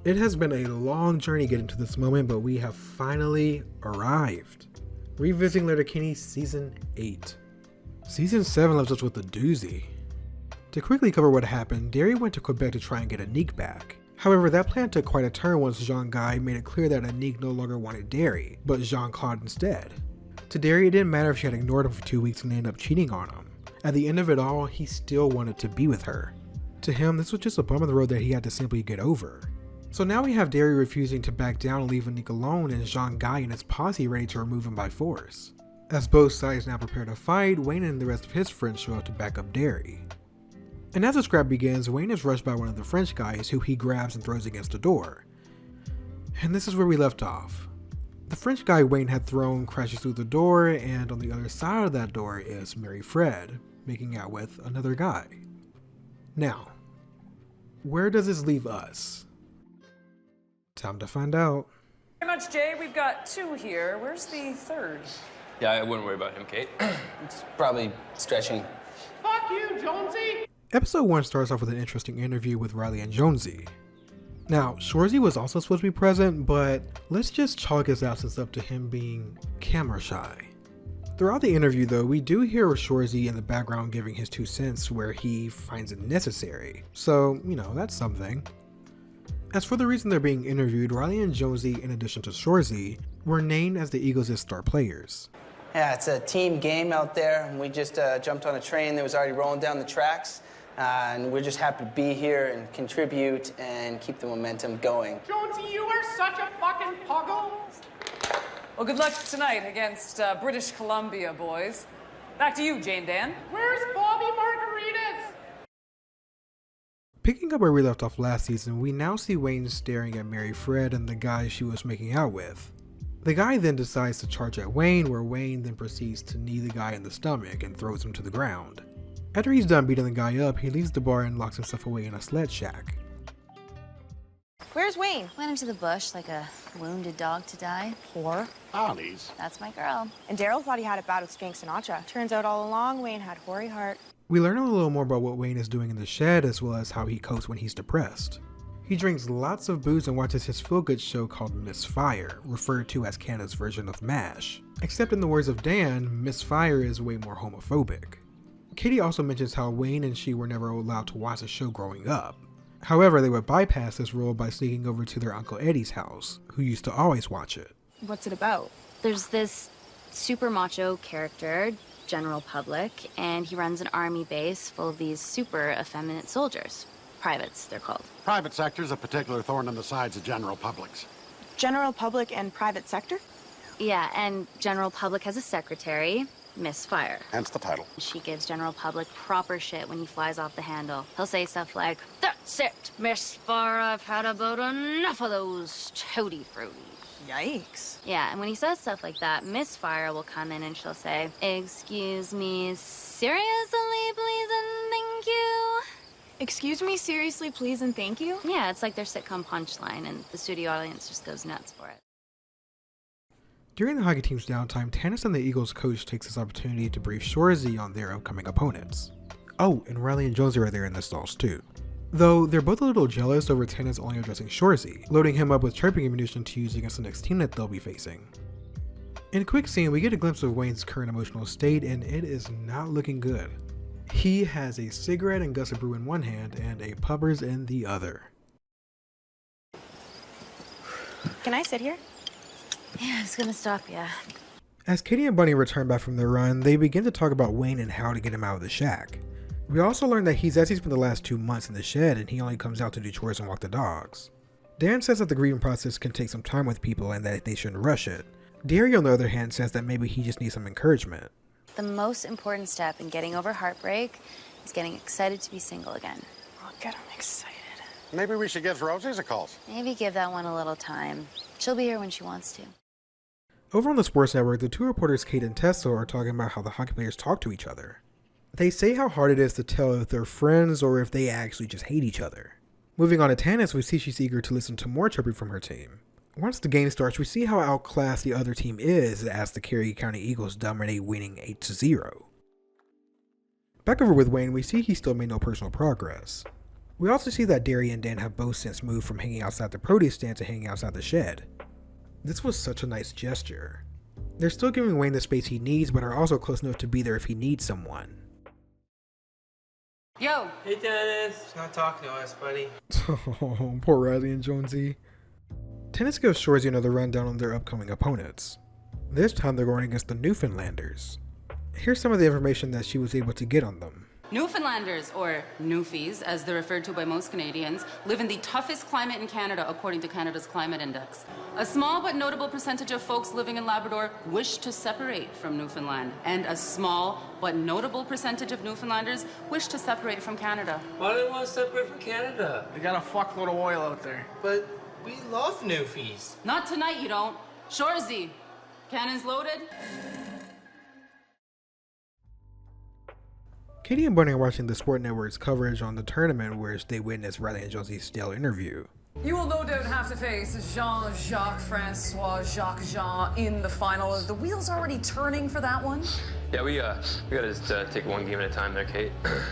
It has been a long journey getting to this moment, but we have finally arrived. Revisiting Letterkenny Season 8. Season 7 left us with a doozy. To quickly cover what happened, Derry went to Quebec to try and get Anique back. However, that plan took quite a turn once Jean-Guy made it clear that Anique no longer wanted Derry, but Jean-Claude instead. To Derry, it didn't matter if she had ignored him for 2 weeks and ended up cheating on him. At the end of it all, he still wanted to be with her. To him, this was just a bump in the road that he had to simply get over. So now we have Derry refusing to back down and leave Anique alone, and Jean-Guy and his posse ready to remove him by force. As both sides now prepare to fight, Wayne and the rest of his friends show up to back up Derry. And as the scrap begins, Wayne is rushed by one of the French guys who he grabs and throws against the door. And this is where we left off. The French guy Wayne had thrown crashes through the door, and on the other side of that door is Mary Fred, making out with another guy. Now, where does this leave us? Time to find out. Very much, Jay. We've got 2 here. Where's the 3rd? Yeah, I wouldn't worry about him, Kate. It's probably stretching. Fuck you, Jonesy! Episode 1 starts off with an interesting interview with Riley and Jonesy. Now, Shorzy was also supposed to be present, but let's just chalk his absence up to him being camera shy. Throughout the interview though, we do hear Shorzy in the background giving his 2 cents where he finds it necessary. So, that's something. As for the reason they're being interviewed, Riley and Jonesy, in addition to Shorzy, were named as the Eagles' star players. Yeah, it's a team game out there, and we just jumped on a train that was already rolling down the tracks, and we're just happy to be here and contribute and keep the momentum going. Jonesy, you are such a fucking puggle! Well, good luck tonight against British Columbia, boys. Back to you, Jane Dan. Where's Bobby Margaritas? Picking up where we left off last season, we now see Wayne staring at Mary Fred and the guy she was making out with. The guy then decides to charge at Wayne, where Wayne then proceeds to knee the guy in the stomach and throws him to the ground. After he's done beating the guy up, he leaves the bar and locks himself away in a sled shack. Where's Wayne? Went into the bush like a wounded dog to die. Poor Ollie's. That's my girl. And Daryl thought he had it bad with Skank Sinatra. Turns out all along, Wayne had hoary heart. We learn a little more about what Wayne is doing in the shed, as well as how he copes when he's depressed. He drinks lots of booze and watches his feel-good show called Miss Fire, referred to as Canada's version of MASH. Except in the words of Dan, Miss Fire is way more homophobic. Katie also mentions how Wayne and she were never allowed to watch the show growing up. However, they would bypass this rule by sneaking over to their Uncle Eddie's house, who used to always watch it. What's it about? There's this super macho character, General Public, and he runs an army base full of these super effeminate soldiers. Privates, they're called. Private sector's a particular thorn in the sides of general publics. General public and private sector? Yeah, and General Public has a secretary, Miss Fire. Hence the title. She gives General Public proper shit when he flies off the handle. He'll say stuff like, "That's it, Miss Fire, I've had about enough of those tutti frutti." Yikes. Yeah, and when he says stuff like that, Miss Fire will come in and she'll say, "Excuse me, seriously, please and thank you." Excuse me, seriously, please and thank you? Yeah, it's like their sitcom punchline, and the studio audience just goes nuts for it. During the hockey team's downtime, Tannis and the Eagles coach takes this opportunity to brief Shorzy on their upcoming opponents. Oh, and Riley and Jonesy are there in the stalls too. Though they're both a little jealous over Tannis only addressing Shorzy, loading him up with chirping ammunition to use against the next team that they'll be facing. In a quick scene, we get a glimpse of Wayne's current emotional state, and it is not looking good. He has a cigarette and Gus Brew in one hand and a puppers in the other. Can I sit here? Yeah, I was gonna stop ya. As Katie and Bunny return back from their run, they begin to talk about Wayne and how to get him out of the shack. We also learn that he's actually spent the last 2 months in the shed and he only comes out to do chores and walk the dogs. Dan says that the grieving process can take some time with people and that they shouldn't rush it. Derry, on the other hand, says that maybe he just needs some encouragement. The most important step in getting over heartbreak is getting excited to be single again. Oh, good, I'm excited. Maybe we should give Rosie's a call. Maybe give that one a little time. She'll be here when she wants to. Over on the Sports Network, the 2 reporters Kate and Tessa are talking about how the hockey players talk to each other. They say how hard it is to tell if they're friends or if they actually just hate each other. Moving on to Tannis, we see she's eager to listen to more chirping from her team. Once the game starts, we see how outclassed the other team is as the Carey County Eagles dominate, winning 8-0. Back over with Wayne, we see he still made no personal progress. We also see that Derry and Dan have both since moved from hanging outside the produce stand to hanging outside the shed. This was such a nice gesture. They're still giving Wayne the space he needs, but are also close enough to be there if he needs someone. Yo! Hey, Dennis. He's not talking to us, buddy. Oh, poor Riley and Jonesy. Tennis gives Shorzy another rundown on their upcoming opponents. This time they're going against the Newfoundlanders. Here's some of the information that she was able to get on them. Newfoundlanders, or Newfies, as they're referred to by most Canadians, live in the toughest climate in Canada according to Canada's Climate Index. A small but notable percentage of folks living in Labrador wish to separate from Newfoundland, and a small but notable percentage of Newfoundlanders wish to separate from Canada. Why do they want to separate from Canada? They got a fuckload of oil out there. But we love Newfies. Not tonight, you don't. Shorzy, cannons loaded? Katie and Bunny are watching the Sport Network's coverage on the tournament, where they witness Riley and Josie's stale interview. You will no doubt have to face Jean-Jacques Francois Jacques Jean in the final. Are the wheels already turning for that one? Yeah, we gotta just take one game at a time there, Kate.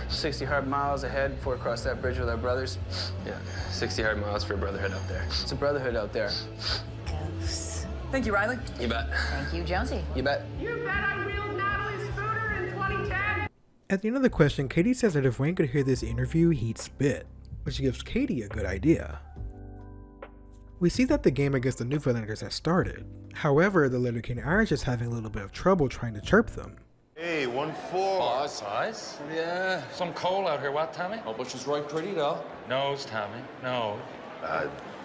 60 hard miles ahead before we cross that bridge with our brothers. Yeah, 60 hard miles for a brotherhood out there. It's a brotherhood out there. Thank you, Riley. You bet. Thank you, Jonesy. You bet. You bet I wheeled Natalie's scooter in 2010. At the end of the question, Katie says that if Wayne could hear this interview, he'd spit, which gives Katie a good idea. We see that the game against the Newfoundlanders has started. However, the Letterkenny Irish is having a little bit of trouble trying to chirp them. Hey, 1-4. Oh, that's nice. Yeah. Some coal out here, what, Tommy? Oh, but she's right pretty, though. Nose, Tommy, nose.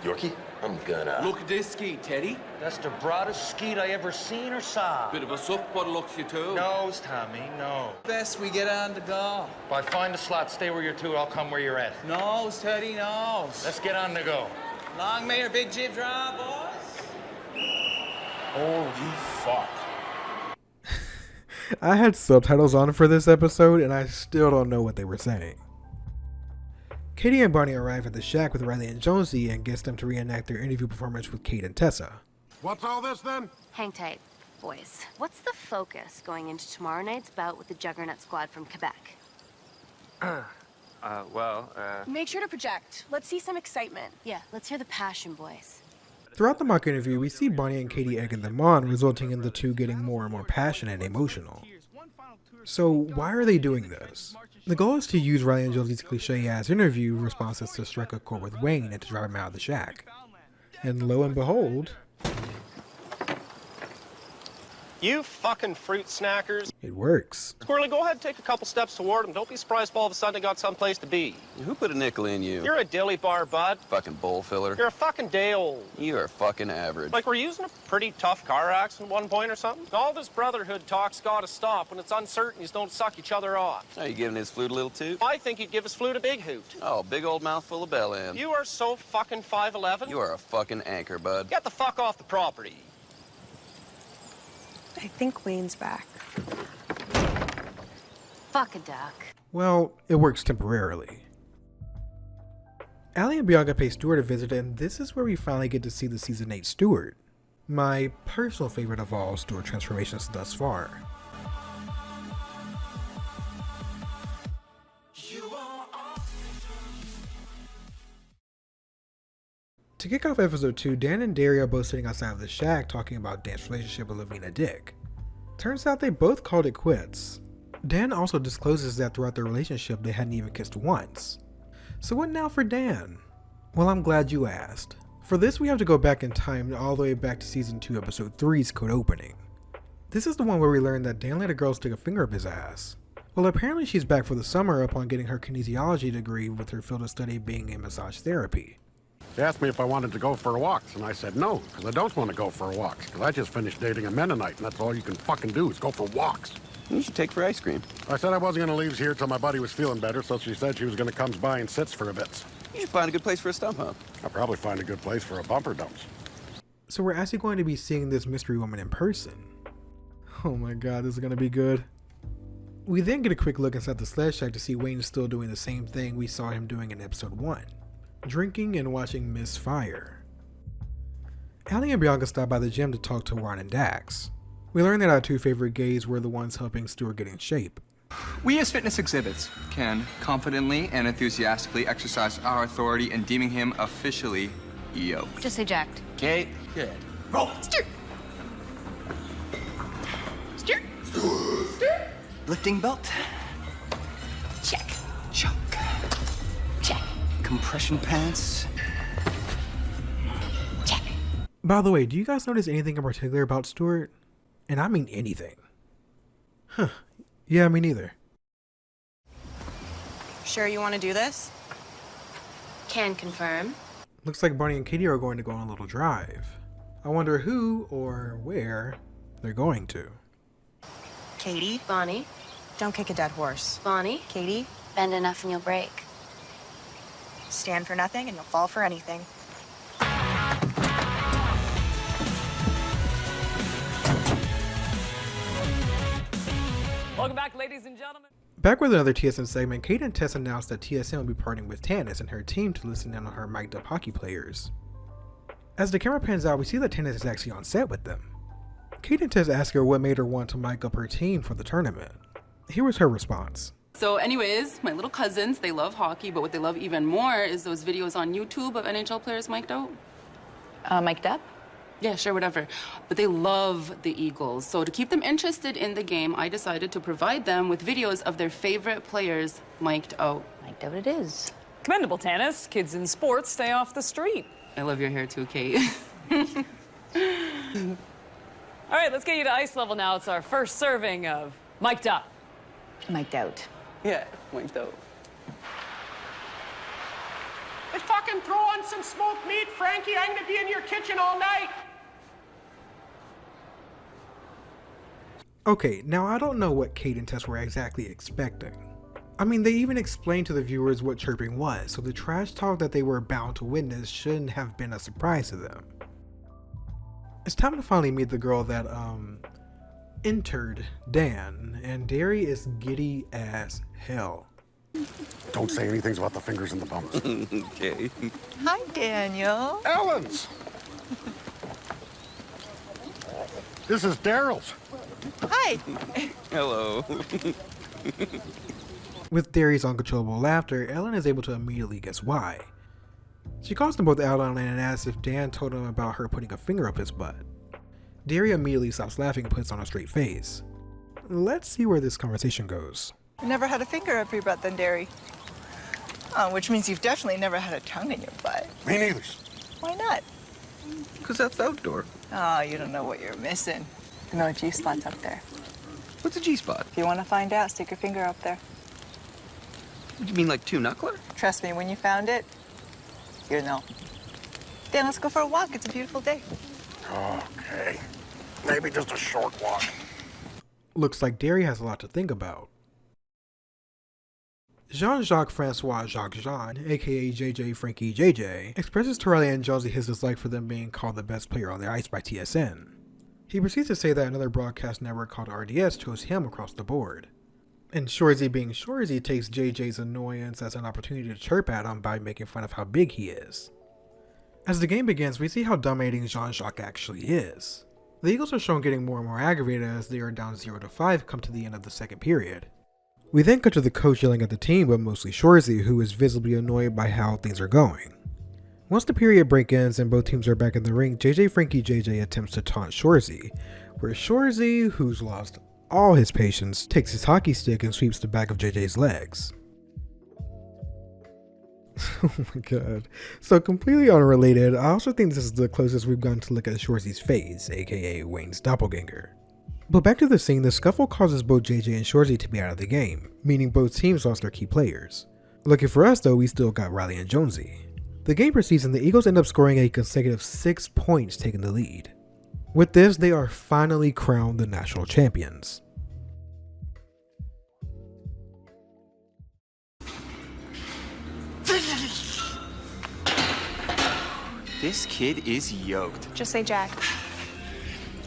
Yorkie, I'm gonna... Look at this skeet, Teddy. That's the broadest skeet I ever seen or saw. Bit of a suck, but looks you too. Nose, Tommy, nose. Best we get on the go. If I find a slot, stay where you're to, I'll come where you're at. Nose, Teddy, nose. Let's get on the go. Long may your big jib draw, boys. Oh, you fuck. I had subtitles on for this episode, and I still don't know what they were saying. Katie and Barney arrive at the shack with Riley and Jonesy and gets them to reenact their interview performance with Kate and Tessa. What's all this then? Hang tight, boys. What's the focus going into tomorrow night's bout with the Juggernaut squad from Quebec? Make sure to project. Let's see some excitement. Yeah, let's hear the passion, boys. Throughout the mock interview, we see Bonnie and Katie egging them on, resulting in the two getting more and more passionate and emotional. So why are they doing this? The goal is to use Riley and Josie's cliche-ass interview responses to strike a chord with Wayne and to drive him out of the shack. And lo and behold... You fucking fruit snackers. It works. Squirrely, go ahead and take a couple steps toward him. Don't be surprised if all of a sudden they got someplace to be. Who put a nickel in you? You're a dilly bar, bud. Fucking bull filler. You're a fucking day-old. You are fucking average. Like we're using a pretty tough car accident at one point or something. All this brotherhood talk's gotta stop. When it's uncertain, you don't suck each other off. Are you giving his flute a little toot? I think you'd give his flute a big hoot. Oh, big old mouthful of bell end. You are so fucking 5'11". You are a fucking anchor, bud. Get the fuck off the property. I think Wayne's back. Fuck a duck. Well, it works temporarily. Allie and Bianca pay Stuart a visit, and this is where we finally get to see the Season 8 Stuart. My personal favorite of all Stuart transformations thus far. To kick off episode 2, Dan and Derry are both sitting outside of the shack talking about Dan's relationship with Lavina Dick. Turns out they both called it quits. Dan also discloses that throughout their relationship they hadn't even kissed once. So what now for Dan? Well, I'm glad you asked. For this we have to go back in time all the way back to season 2 episode 3's cold opening. This is the one where we learn that Dan let a girl stick a finger up his ass. Well, apparently she's back for the summer upon getting her kinesiology degree with her field of study being in massage therapy. He asked me if I wanted to go for walks, and I said no, because I don't want to go for walks, because I just finished dating a Mennonite, and that's all you can fucking do is go for walks. You should take for ice cream. I said I wasn't going to leave here till my buddy was feeling better, so she said she was going to come by and sits for a bit. You should find a good place for a stump hump. I'll probably find a good place for a bumper dumps. So we're actually going to be seeing this mystery woman in person. Oh my god, this is going to be good. We then get a quick look inside the sled shack to see Wayne still doing the same thing we saw him doing in episode 1. Drinking and watching Miss Fire. Allie and Bianca stop by the gym to talk to Ron and Dax. We learn that our two favorite gays were the ones helping Stuart get in shape. We as fitness exhibits can confidently and enthusiastically exercise our authority in deeming him officially yoked. Just say jacked. Kate, good. Roll. Steer. Steer. Steer. Lifting belt. Check. Chuck. Check. Compression pants. Check. By the way, do you guys notice anything in particular about Stuart? And I mean anything. Huh. Yeah, me neither. Sure you want to do this? Can confirm. Looks like Bonnie and Katie are going to go on a little drive. I wonder who or where they're going to. Katie? Bonnie. Don't kick a dead horse. Bonnie. Katie? Bend enough and you'll break. Stand for nothing and you'll fall for anything. Welcome back, ladies and gentlemen. Back with another TSN segment, Kate and Tess announced that TSN will be partnering with Tannis and her team to listen in on her mic'd up hockey players. As the camera pans out, we see that Tannis is actually on set with them. Kate and Tess ask her what made her want to mic up her team for the tournament. Here was her response. So anyways, my little cousins, they love hockey, but what they love even more is those videos on YouTube of NHL players mic'd out. Mic'd up? Yeah, sure, whatever. But they love the Eagles. So to keep them interested in the game, I decided to provide them with videos of their favorite players mic'd out. Mic'd out it is. Commendable, Tannis. Kids in sports stay off the street. I love your hair too, Kate. All right, let's get you to ice level now. It's our first serving of mic'd up. Mic'd out. Yeah, mic'd out. Let's fucking throw on some smoked meat, Frankie. I'm gonna be in your kitchen all night. Okay, now I don't know what Kate and Tess were exactly expecting. I mean, they even explained to the viewers what chirping was, so the trash talk that they were bound to witness shouldn't have been a surprise to them. It's time to finally meet the girl that, entered Dan, and Derry is giddy as hell. Don't say anything about the fingers and the bumps. Okay. Hi, Daniel. Ellen's! This is Daryl's. Hi. Hello. With Derry's uncontrollable laughter, Ellen is able to immediately guess why. She calls them both out on it and asks if Dan told him about her putting a finger up his butt. Derry immediately stops laughing and puts on a straight face. Let's see where this conversation goes. You never had a finger up your butt then, Derry. Oh, which means you've definitely never had a tongue in your butt. Me neither. Why not? Because that's outdoor. Oh, you don't know what you're missing. You know a G-spot's up there. What's a G-spot? If you want to find out, stick your finger up there. What, you mean like two-knuckler? Trust me, when you found it, you'll know. Dan, let's go for a walk. It's a beautiful day. Okay. Maybe just a short walk. Looks like Derry has a lot to think about. Jean-Jacques Francois Jacques Jean, aka JJ Frankie JJ, expresses to Riley and Josie his dislike for them being called the best player on the ice by TSN. He proceeds to say that another broadcast network called RDS chose him across the board. And Shorzy being Shorzy takes JJ's annoyance as an opportunity to chirp at him by making fun of how big he is. As the game begins, we see how dominating Jean-Jacques actually is. The Eagles are shown getting more and more aggravated as they are down 0-5 come to the end of the second period. We then cut to the coach yelling at the team, but mostly Shorzy, who is visibly annoyed by how things are going. Once the period break ends and both teams are back in the ring, JJ Frankie JJ attempts to taunt Shorzy, where Shorzy, who's lost all his patience, takes his hockey stick and sweeps the back of JJ's legs. Oh my god. So completely unrelated, I also think this is the closest we've gotten to look at Shorzy's face, aka Wayne's doppelganger. But back to the scene, the scuffle causes both JJ and Shorzy to be out of the game, meaning both teams lost their key players. Lucky for us though, we still got Riley and Jonesy. The game proceeds and the Eagles end up scoring a consecutive 6 points, taking the lead. With this, they are finally crowned the national champions. This kid is yoked. Just say Jack.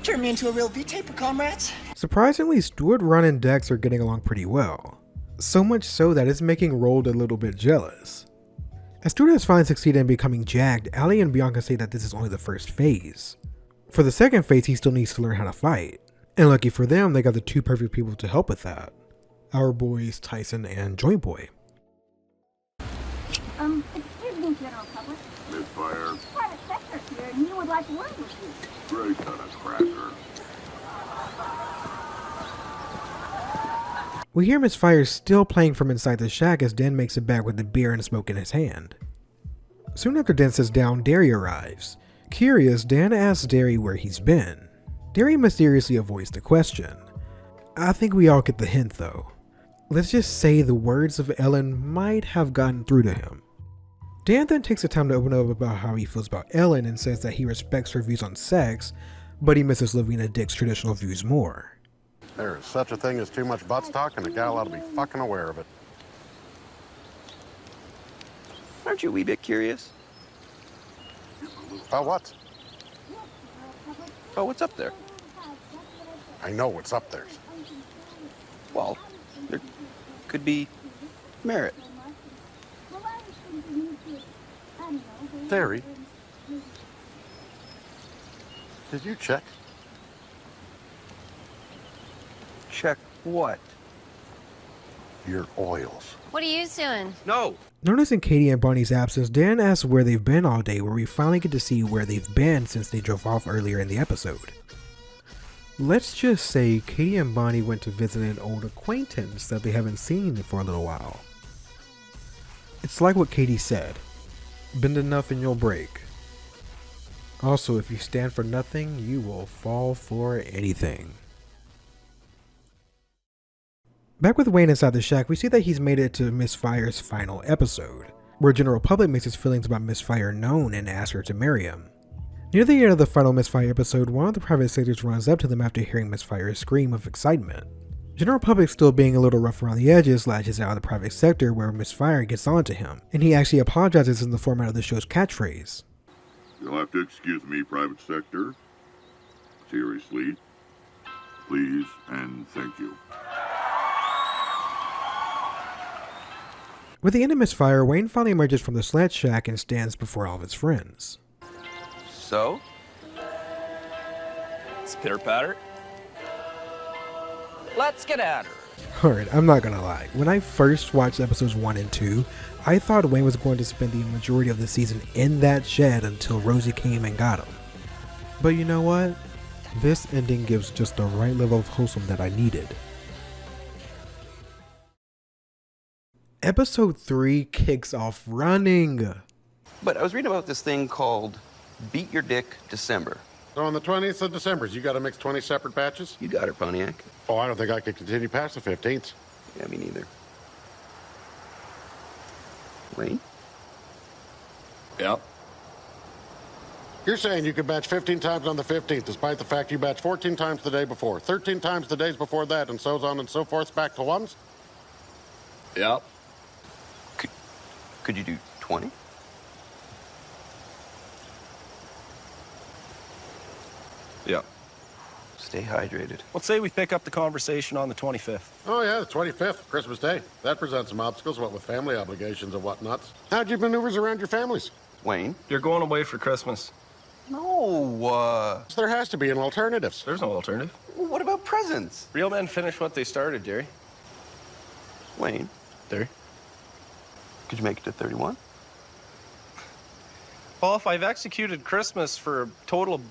Turn me into a real V-taper, comrades. Surprisingly, Stuart, Ron, and Dex are getting along pretty well. So much so that it's making Rold a little bit jealous. As Stuart has finally succeeded in becoming jacked, Ali and Bianca say that this is only the first phase. For the second phase, he still needs to learn how to fight. And lucky for them, they got the two perfect people to help with that. our boys Tyson and Joy Boy. Excuse me, General Public. Misfire. Private sector here, and you would like to work with you. Great on a cracker. We hear Misfire still playing from inside the shack as Dan makes it back with the beer and smoke in his hand. Soon after Dan sits down, Derry arrives. Curious, Dan asks Derry where he's been. Derry mysteriously avoids the question. I think we all get the hint though. Let's just say the words of Ellen might have gotten through to him. Dan then takes the time to open up about how he feels about Ellen and says that he respects her views on sex, but he misses Lavina Dick's traditional views more. There is such a thing as too much butts talk, and a gal ought to be fucking aware of it. Aren't you a wee bit curious? About what? Oh, what's up there? I know what's up there. Well, there could be merit. Derry, did you check? Check what? Your oils. What are you doing? No. Noticing Katie and Bonnie's absence, Dan asks where they've been all day, where we finally get to see where they've been since they drove off earlier in the episode. Let's just say Katie and Bonnie went to visit an old acquaintance that they haven't seen for a little while. It's like what Katie said, bend enough and you'll break. Also, if you stand for nothing, you will fall for anything. Back with Wayne inside the shack, we see that he's made it to Misfire's final episode, where General Public makes his feelings about Misfire known and asks her to marry him. Near the end of the final Misfire episode, one of the private sectors runs up to them after hearing Misfire's scream of excitement. General Public, still being a little rough around the edges, lashes out of the private sector where Misfire gets on to him, and he actually apologizes in the format of the show's catchphrase. You'll have to excuse me, private sector. Seriously. Please and thank you. With the end of Misfire, Wayne finally emerges from the slant shack and stands before all of his friends. So? Spitter patter? Let's get at her. Alright, I'm not gonna lie. When I first watched episodes 1 and 2, I thought Wayne was going to spend the majority of the season in that shed until Rosie came and got him. But you know what? This ending gives just the right level of wholesome that I needed. Episode 3 kicks off running. But I was reading about this thing called Beat Your Dick December. So on the 20th of December, you got to mix 20 separate batches? You got it, Pontiac. Oh, I don't think I could continue past the 15th. Yeah, me neither. Wayne? Yep. You're saying you could batch 15 times on the 15th, despite the fact you batched 14 times the day before, 13 times the days before that, and so on and so forth back to ones? Yep. Could you do 20? Yep. Stay hydrated. Let's say we pick up the conversation on the 25th. Oh, yeah, the 25th, Christmas Day. That presents some obstacles, what with family obligations and whatnots. How'd you maneuvers around your families? Wayne? You're going away for Christmas. No, There has to be an alternative. There's no alternative. What about presents? Real men finish what they started, Jerry. Wayne? There. Could you make it to 31? Well, if I've executed Christmas for a total of,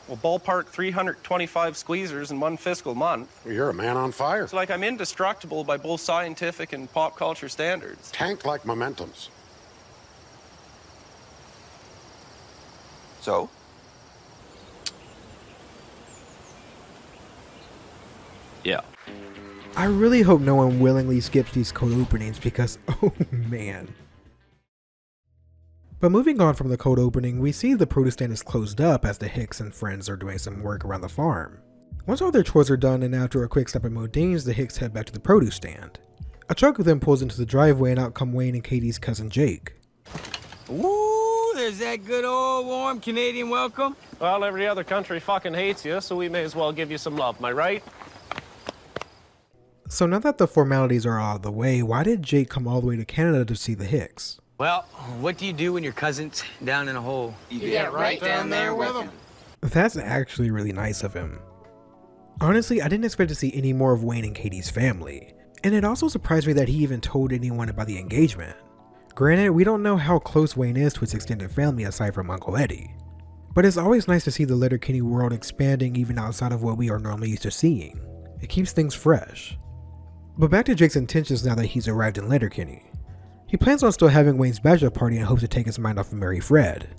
well, ballpark 325 squeezers in one fiscal month. You're a man on fire. It's like I'm indestructible by both scientific and pop culture standards. Tank like momentums. So? Yeah. I really hope no one willingly skips these cold openings because, oh man. But moving on from the cold opening, we see the produce stand is closed up as the Hicks and friends are doing some work around the farm. Once all their chores are done and after a quick stop at Modine's, the Hicks head back to the produce stand. A truck then pulls into the driveway and out come Wayne and Katie's cousin Jake. Ooh, there's that good old warm Canadian welcome. Well, every other country fucking hates you, so we may as well give you some love, am I right? So now that the formalities are out of the way, why did Jake come all the way to Canada to see the Hicks? Well, what do you do when your cousin's down in a hole? You get right down there with him. That's actually really nice of him. Honestly, I didn't expect to see any more of Wayne and Katie's family. And it also surprised me that he even told anyone about the engagement. Granted, we don't know how close Wayne is to his extended family aside from Uncle Eddie. But it's always nice to see the Letterkenny world expanding even outside of what we are normally used to seeing. It keeps things fresh. But back to Jake's intentions now that he's arrived in Letterkenny. He plans on still having Wayne's bachelor party and hopes to take his mind off of Mary Fred.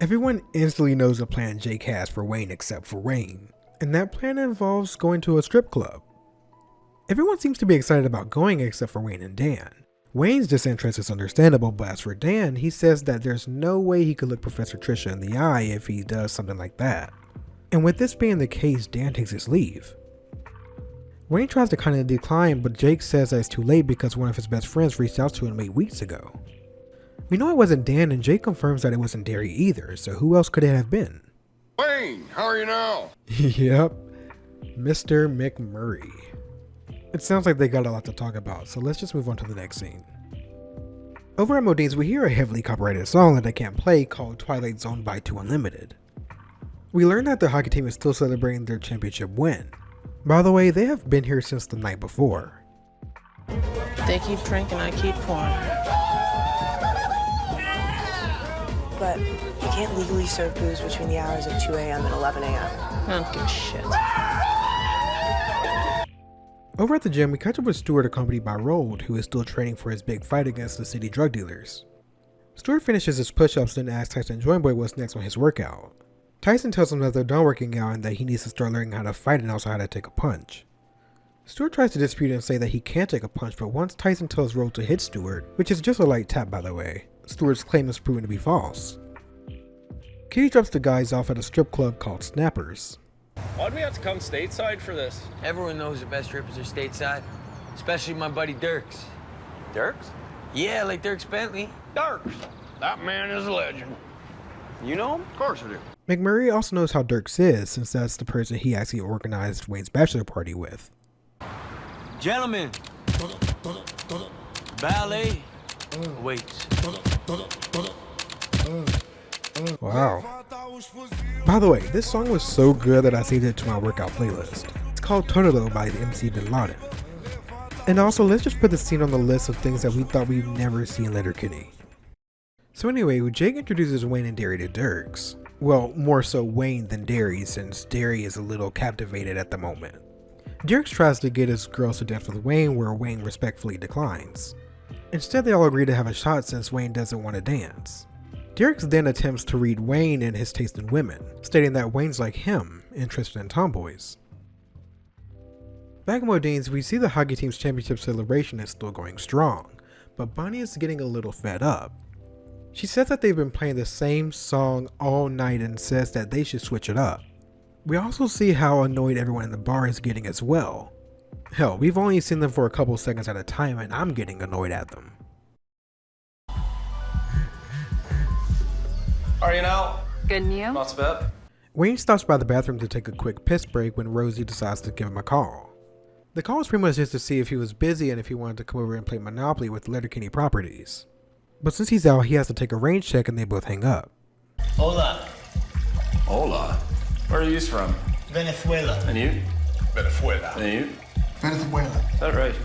Everyone instantly knows the plan Jake has for Wayne except for Wayne, and that plan involves going to a strip club. Everyone seems to be excited about going except for Wayne and Dan. Wayne's disinterest is understandable, but as for Dan, he says that there's no way he could look Professor Trisha in the eye if he does something like that. And with this being the case, Dan takes his leave. Wayne tries to kind of decline, but Jake says that it's too late because one of his best friends reached out to him 8 weeks ago. We know it wasn't Dan, and Jake confirms that it wasn't Derry either, so who else could it have been? Wayne, how are you now? Yep, Mr. McMurray. It sounds like they got a lot to talk about, so let's just move on to the next scene. Over at Modine's, we hear a heavily copyrighted song that I can't play called Twilight Zone by 2 Unlimited. We learn that the hockey team is still celebrating their championship win. By the way, they have been here since the night before. They keep drinking, I keep pouring. But you can't legally serve booze between the hours of 2 a.m. and 11 a.m. I don't give a shit. Over at the gym, we catch up with Stuart accompanied by Rold, who is still training for his big fight against the city drug dealers. Stuart finishes his push-ups and asks Tyson and Joint Boy what's next on his workout. Tyson tells him that they're done working out and that he needs to start learning how to fight and also how to take a punch. Stuart tries to dispute and say that he can't take a punch, but once Tyson tells Rold to hit Stuart, which is just a light tap by the way, Stuart's claim is proven to be false. Kitty drops the guys off at a strip club called Snappers. Why'd we have to come stateside for this? Everyone knows the best strippers are stateside, especially my buddy Dirks. Dirks? Yeah, like Dirks Bentley. Dirks. That man is a legend. You know him? Of course I do. McMurray also knows how Dirks is, since that's the person he actually organized Wayne's bachelor party with. Gentlemen, ballet waits. Wow. By the way, this song was so good that I saved it to my workout playlist. It's called Totolo by MC Bin Laden. And also, let's just put the scene on the list of things that we thought we'd never see in Letterkenny. So anyway, Jake introduces Wayne and Derry to Dirks. Well, more so Wayne than Derry, since Derry is a little captivated at the moment. Dirks tries to get his girls to dance with Wayne, where Wayne respectfully declines. Instead, they all agree to have a shot since Wayne doesn't want to dance. Dirks then attempts to read Wayne and his taste in women, stating that Wayne's like him, interested in tomboys. Back in Modine's, we see the hockey team's championship celebration is still going strong, but Bonnie is getting a little fed up. She says that they've been playing the same song all night and says that they should switch it up. We also see how annoyed everyone in the bar is getting as well. Hell, we've only seen them for a couple seconds at a time and I'm getting annoyed at them. Are you now? Good and you? Not so bad. Wayne stops by the bathroom to take a quick piss break when Rosie decides to give him a call. The call was pretty much just to see if he was busy and if he wanted to come over and play Monopoly with Letterkenny properties. But since he's out, he has to take a range check and they both hang up. Hola. Hola. Where are you from? Venezuela. And you? Venezuela. And you? Venezuela. Is that right?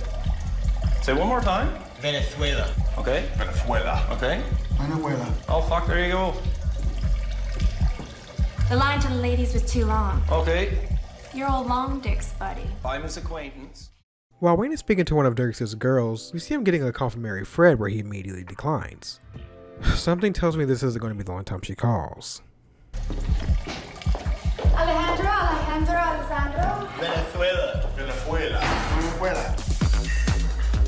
Say one more time. Venezuela. Okay. Venezuela. Okay. Venezuela. Oh, fuck, there you go. The line to the ladies was too long. Okay. You're old long dicks, buddy. I'm his acquaintance. While Wayne is speaking to one of Dirks' girls, we see him getting a call from Mary Fred where he immediately declines. Something tells me this isn't going to be the only time she calls. Alejandro. Venezuela. Venezuela.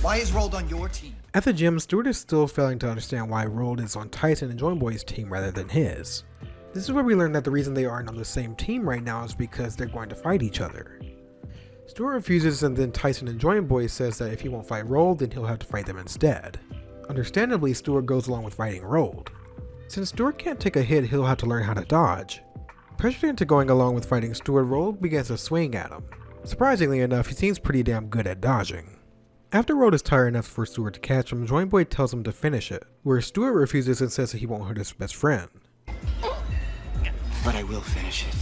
Why is Rolled on your team? At the gym, Stuart is still failing to understand why Rold is on Tyson and Joint Boy's team rather than his. This is where we learn that the reason they aren't on the same team right now is because they're going to fight each other. Stuart refuses and then Tyson and Joint Boy says that if he won't fight Rold, then he'll have to fight them instead. Understandably, Stuart goes along with fighting Rold. Since Stuart can't take a hit, he'll have to learn how to dodge. Pressured into going along with fighting Stuart, Rold begins to swing at him. Surprisingly enough, he seems pretty damn good at dodging. After Rold is tired enough for Stuart to catch him, Joint Boy tells him to finish it, where Stuart refuses and says that he won't hurt his best friend. But I will finish it.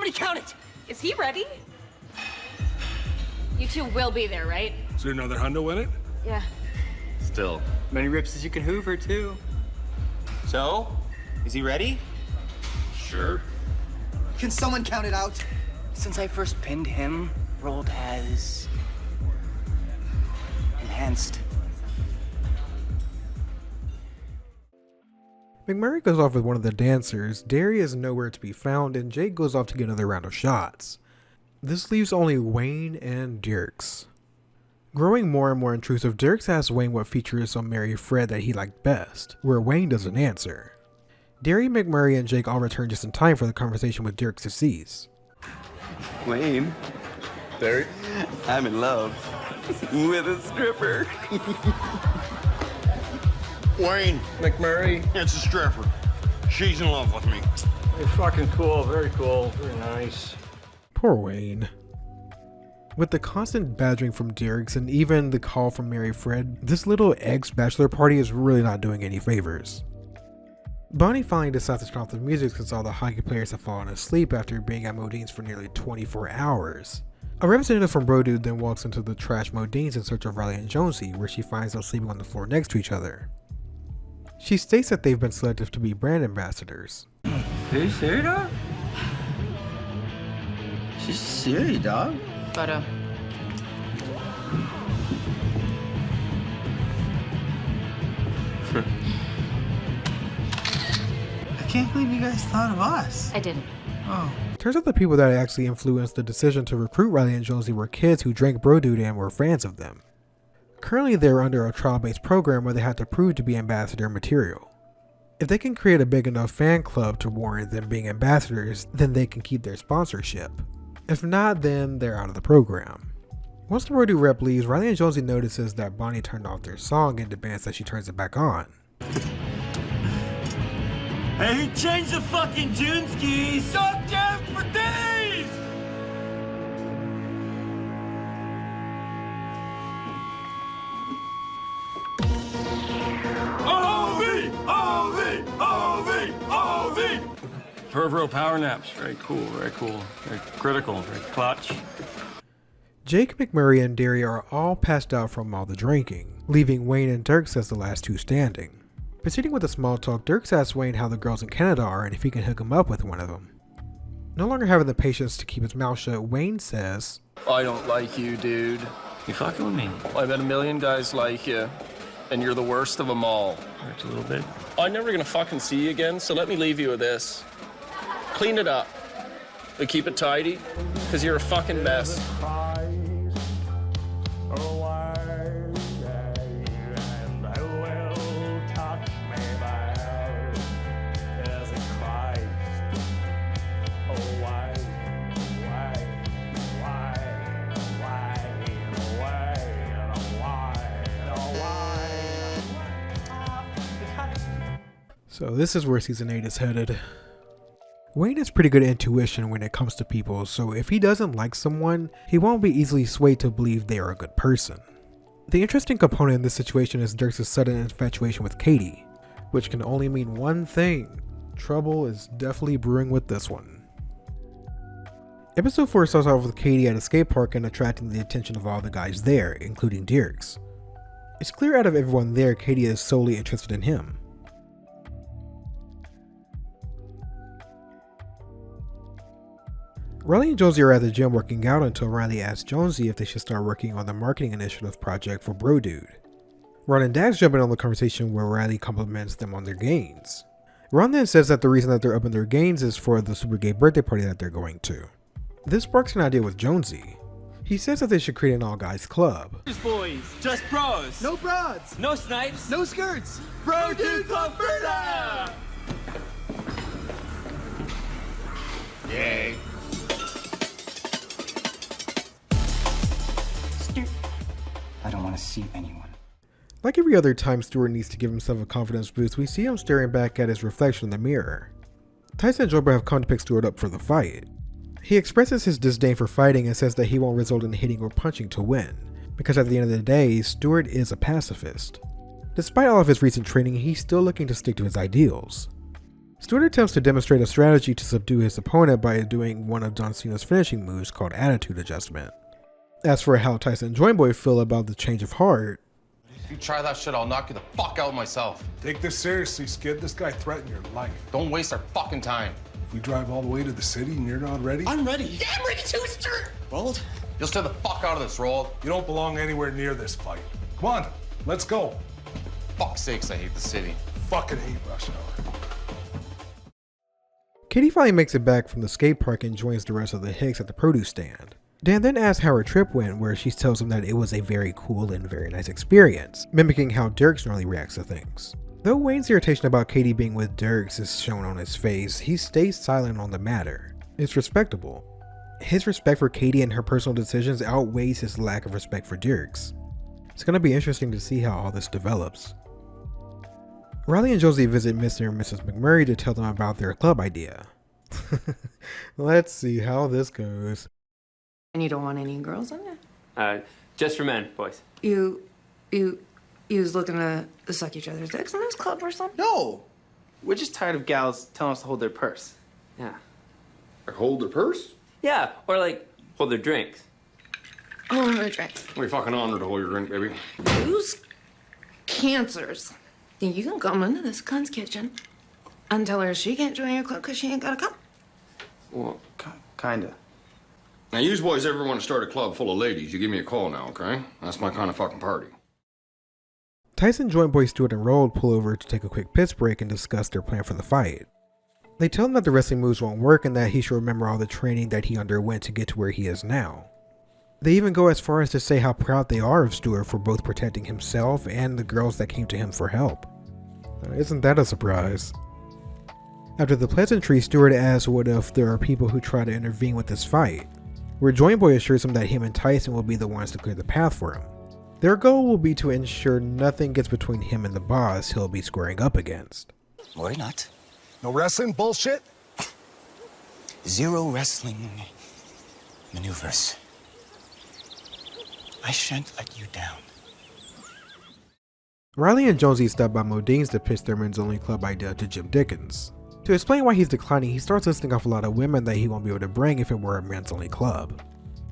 Somebody count it! Is he ready? You two will be there, right? Is there another hundo in it? Yeah. Still. Many rips as you can hoover, too. So, is he ready? Sure. Can someone count it out? Since I first pinned him, Rold has enhanced. McMurray goes off with one of the dancers, Derry is nowhere to be found, and Jake goes off to get another round of shots. This leaves only Wayne and Dirks. Growing more and more intrusive, Dirks asks Wayne what features on Mary Fred that he liked best, where Wayne doesn't answer. Derry, McMurray, and Jake all return just in time for the conversation with Dirks to cease. Wayne. Derry? I'm in love with a stripper. Wayne. McMurray. It's a stripper. She's in love with me. You're fucking cool. Very cool. Very nice. Poor Wayne. With the constant badgering from Dirks and even the call from Mary Fred, this little ex-bachelor party is really not doing any favors. Bonnie finally decides to turn off the music since all the hockey players have fallen asleep after being at Modine's for nearly 24 hours. A representative from Bro Dude then walks into the trash Modine's in search of Riley and Jonesy, where she finds them sleeping on the floor next to each other. She states that they've been selected to be brand ambassadors. Hey, Ferda? She's silly, dog. Ferda. I can't believe you guys thought of us. I didn't. Oh. Turns out the people that actually influenced the decision to recruit Riley and Jonesy were kids who drank Bro Dude and were fans of them. Currently, they're under a trial-based program where they have to prove to be ambassador material. If they can create a big enough fan club to warrant them being ambassadors, then they can keep their sponsorship. If not, then they're out of the program. Once the Bro Dude rep leaves, Riley and Jonesy notices that Bonnie turned off their song and demands that she turns it back on. Hey, change the fucking tune skis! Stop jam for days! OV! Peripheral power naps. Very cool. Very cool. Very critical. Very clutch. Jake, McMurray, and Derry are all passed out from all the drinking, leaving Wayne and Dirks as the last two standing. Proceeding with the small talk, Dirks asks Wayne how the girls in Canada are and if he can hook him up with one of them. No longer having the patience to keep his mouth shut, Wayne says, I don't like you, dude. You fucking with me? I met a million guys like you, and you're the worst of them all. Hurts a little bit. I'm never gonna fucking see you again, so let me leave you with this. Clean it up, but keep it tidy, because you're a fucking mess. So this is where season 8 is headed. Wayne has pretty good intuition when it comes to people, so if he doesn't like someone, he won't be easily swayed to believe they are a good person. The interesting component in this situation is Dirks' sudden infatuation with Katie, which can only mean one thing: trouble is definitely brewing with this one. Episode 4 starts off with Katie at a skate park and attracting the attention of all the guys there, including Dirks. It's clear out of everyone there, Katie is solely interested in him. Riley and Jonesy are at the gym working out until Riley asks Jonesy if they should start working on the marketing initiative project for Bro Dude. Ron and Dax jump in on the conversation where Riley compliments them on their gains. Ron then says that the reason that they're upping their gains is for the super gay birthday party that they're going to. This sparks an idea with Jonesy. He says that they should create an all-guys club. Just boys, just bros. No broads. No snipes. No skirts. Bro Dude Club Ferda! Yay. I don't want to see anyone. Like every other time Stewart needs to give himself a confidence boost, we see him staring back at his reflection in the mirror. Tyson and Joba have come to pick Stewart up for the fight. He expresses his disdain for fighting and says that he won't result in hitting or punching to win, because at the end of the day, Stewart is a pacifist. Despite all of his recent training, he's still looking to stick to his ideals. Stewart attempts to demonstrate a strategy to subdue his opponent by doing one of John Cena's finishing moves called attitude adjustment. As for how Tyson and Joint Boy feel about the change of heart, If you try that shit, I'll knock you the fuck out myself. Take this seriously, Skid. This guy threatened your life. Don't waste our fucking time. If we drive all the way to the city and you're not ready... I'm ready. Yeah, I'm ready too, sir. Bold? You'll stay the fuck out of this, Roll. You don't belong anywhere near this fight. Come on, let's go. Fuck's sakes, I hate the city. Fucking hate rush hour. Katie finally makes it back from the skate park and joins the rest of the Hicks at the produce stand. Dan then asks how her trip went, where she tells him that it was a very cool and very nice experience, mimicking how Dirks normally reacts to things. Though Wayne's irritation about Katie being with Dirks is shown on his face, he stays silent on the matter. It's respectable. His respect for Katie and her personal decisions outweighs his lack of respect for Dirks. It's gonna be interesting to see how all this develops. Riley and Josie visit Mr. and Mrs. McMurray to tell them about their club idea. Let's see how this goes. And you don't want any girls in there? Just for men, boys. You was looking to suck each other's dicks in this club or something? No! We're just tired of gals telling us to hold their purse. Yeah. Like hold their purse? Yeah, or like, hold their drinks. Oh, no drinks. We fucking honored to hold your drink, baby. Who's cancers? You can come into this cunt's kitchen and tell her she can't join your club because she ain't got a cup. Well, Kinda. now you boys ever want to start a club full of ladies, you give me a call now, okay? That's my kind of fucking party. Tyson, Joint Boy, Stewart, and Roald pull over to take a quick piss break and discuss their plan for the fight. They tell him that the wrestling moves won't work and that he should remember all the training that he underwent to get to where he is now. They even go as far as to say how proud they are of Stewart for both protecting himself and the girls that came to him for help. Isn't that a surprise? After the pleasantry, Stewart asks what if there are people who try to intervene with this fight, where Joint Boy assures him that him and Tyson will be the ones to clear the path for him. Their goal will be to ensure nothing gets between him and the boss he'll be squaring up against. Why not? No wrestling bullshit? Zero wrestling maneuvers. I shan't let you down. Riley and Jonesy stop by Modine's to pitch their men's only club idea to Jim Dickens. To explain why he's declining, he starts listing off a lot of women that he won't be able to bring if it were a men's only club.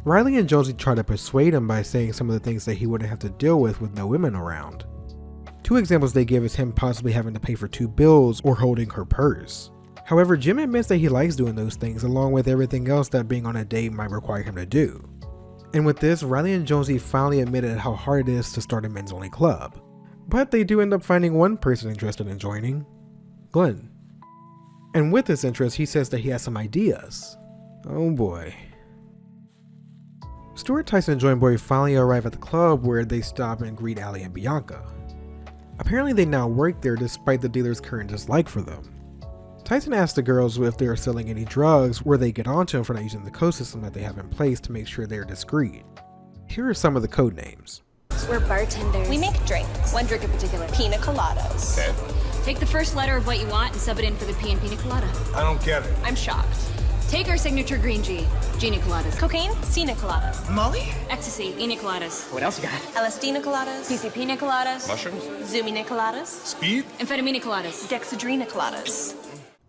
Riley and Jonesy try to persuade him by saying some of the things that he wouldn't have to deal with no women around. Two examples they give is him possibly having to pay for 2 bills or holding her purse. However, Jim admits that he likes doing those things along with everything else that being on a date might require him to do. And with this, Riley and Jonesy finally admitted how hard it is to start a men's only club. But they do end up finding one person interested in joining, Glenn. And with this interest, he says that he has some ideas. Oh boy. Stewart, Tyson, and Joint Boy finally arrive at the club where they stop and greet Allie and Bianca. Apparently they now work there despite the dealer's current dislike for them. Tyson asks the girls if they are selling any drugs, where they get onto him for not using the code system that they have in place to make sure they are discreet. Here are some of the code names. We're bartenders. We make drinks. One drink in particular. Pina coladas. Okay. Take the first letter of what you want and sub it in for the P in pina colada. I don't get it. I'm shocked. Take our signature green G, Gina coladas. Cocaine, Cina coladas. Molly? Ecstasy, Ina coladas. What else you got? LSD coladas. PCP coladas. Mushrooms? Zumi coladas. Speed? Amphetamine coladas. Dexedrina coladas.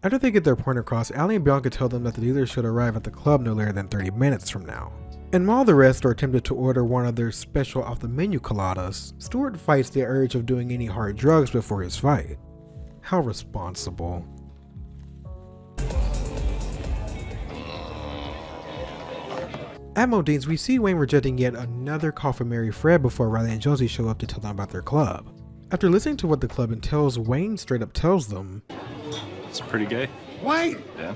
After they get their point across, Allie and Bianca tell them that the dealer should arrive at the club no later than 30 minutes from now. And while the rest are tempted to order one of their special off-the-menu coladas, Stewart fights the urge of doing any hard drugs before his fight. How responsible. At Modine's, we see Wayne rejecting yet another call from Mary Fred before Riley and Josie show up to tell them about their club. After listening to what the club entails, Wayne straight up tells them, It's pretty gay. Wayne! Yeah.